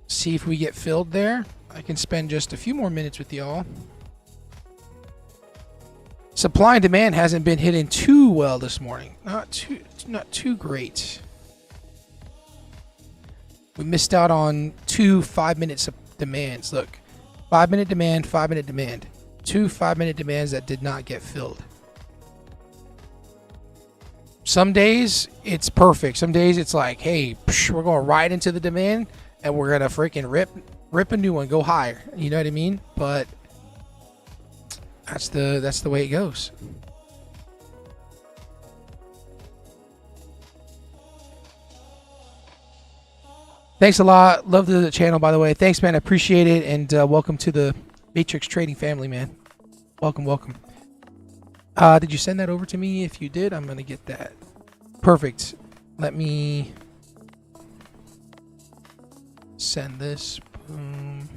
See if we get filled there. I can spend just a few more minutes with y'all. Supply and demand hasn't been hitting too well this morning. Not too great. We missed out on 2 5-minute demands. Look, 5-minute demand, 5-minute demand. 2 5-minute demands that did not get filled. Some days it's perfect. Some days it's like, hey, we're going right into the demand and we're gonna freaking rip a new one, go higher. You know what I mean? But that's the way it goes. Thanks a lot. Love the channel, by the way. Thanks, man. I appreciate it. And welcome to the Matrix Trading family, man. Welcome, welcome. Did you send that over to me? If you did, I'm going to get that. Perfect. Let me send this. Boom.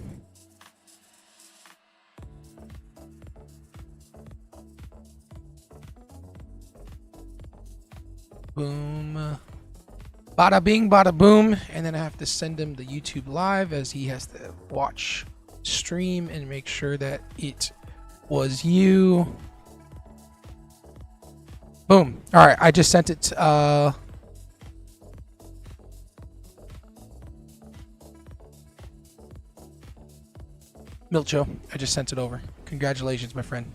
Boom. Bada bing, bada boom. And then I have to send him the YouTube live as he has to watch stream and make sure that it was you. Boom. All right. I just sent it. Milcho, I just sent it over. Congratulations, my friend.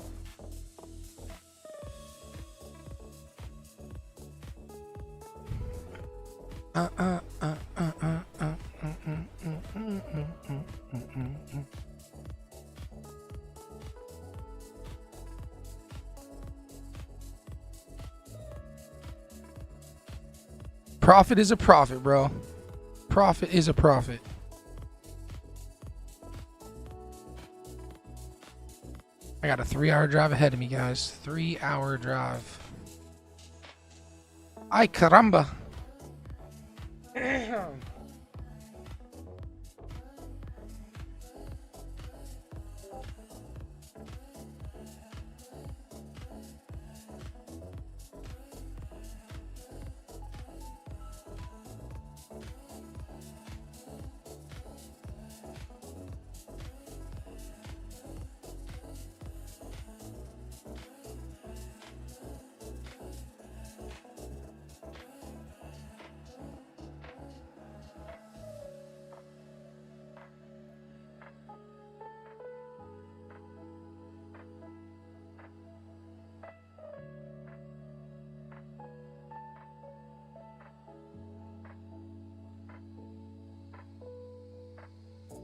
Profit is a profit, bro. Profit is a profit. I got a 3-hour drive ahead of me, guys. 3-hour drive. Ay, caramba.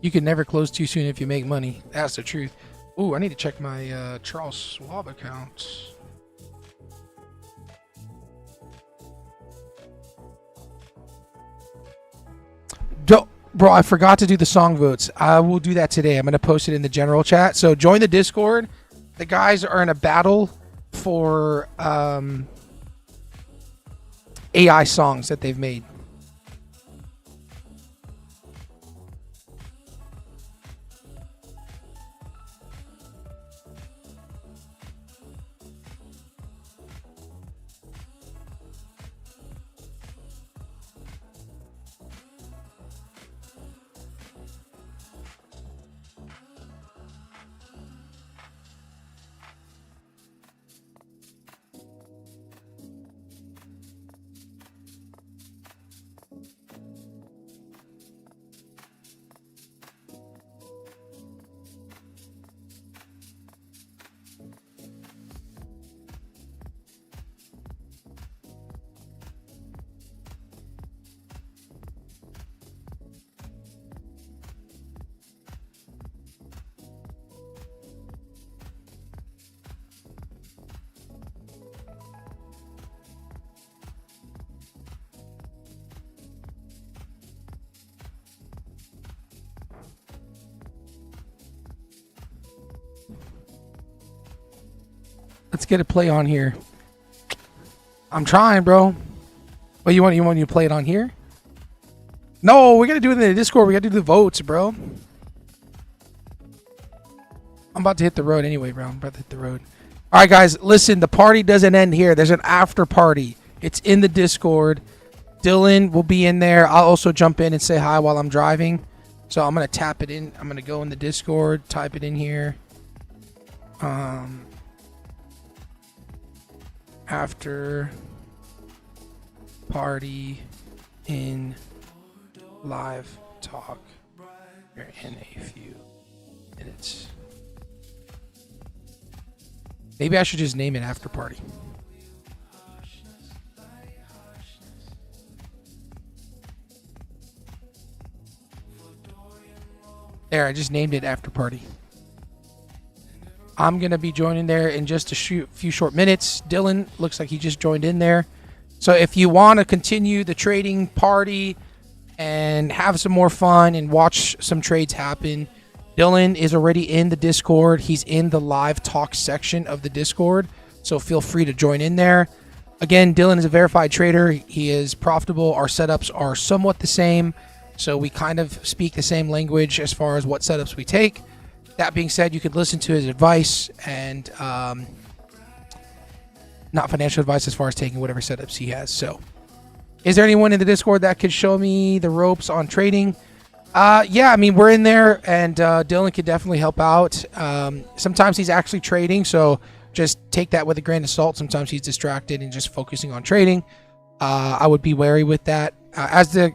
You can never close too soon if you make money. That's the truth. Ooh, I need to check my Charles Schwab account. Bro, I forgot to do the song votes. I will do that today. I'm going to post it in the general chat. So join the Discord. The guys are in a battle for AI songs that they've made. Let's get a play on here. I'm trying, bro. What you want to play it on here? No, we gotta do it in the Discord. We gotta do the votes, bro. I'm about to hit the road anyway, bro. I'm about to hit the road. All right, guys, listen. The party doesn't end here. There's an after party. It's in the Discord. Dylan will be in there. I'll also jump in and say hi while I'm driving. So I'm gonna tap it in. I'm gonna go in the Discord, type it in here. After party in live talk here in a few minutes. Maybe I should just name it after party. There, I just named it after party. I'm going to be joining there in just a few short minutes. Dylan looks like he just joined in there. So if you want to continue the trading party and have some more fun and watch some trades happen, Dylan is already in the Discord. He's in the live talk section of the Discord. So feel free to join in there. Again, Dylan is a verified trader. He is profitable. Our setups are somewhat the same. So we kind of speak the same language as far as what setups we take. That being said, you could listen to his advice and not financial advice as far as taking whatever setups he has. So is there anyone in the Discord that could show me the ropes on trading? Yeah, I mean, we're in there, and Dylan could definitely help out. Sometimes he's actually trading, so just take that with a grain of salt. Sometimes he's distracted and just focusing on trading. I would be wary with that. As the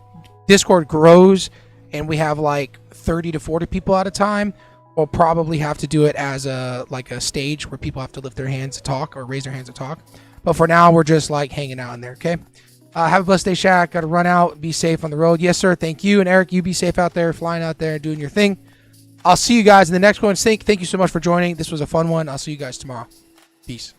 Discord grows and we have like 30 to 40 people at a time, we'll probably have to do it as a stage where people have to lift their hands to talk or raise their hands to talk. But for now, we're just like hanging out in there, okay? Have a blessed day, Shaq. Got to run out. Be safe on the road. Yes, sir. Thank you. And Eric, you be safe out there, flying out there, doing your thing. I'll see you guys in the next one. Thank you so much for joining. This was a fun one. I'll see you guys tomorrow. Peace.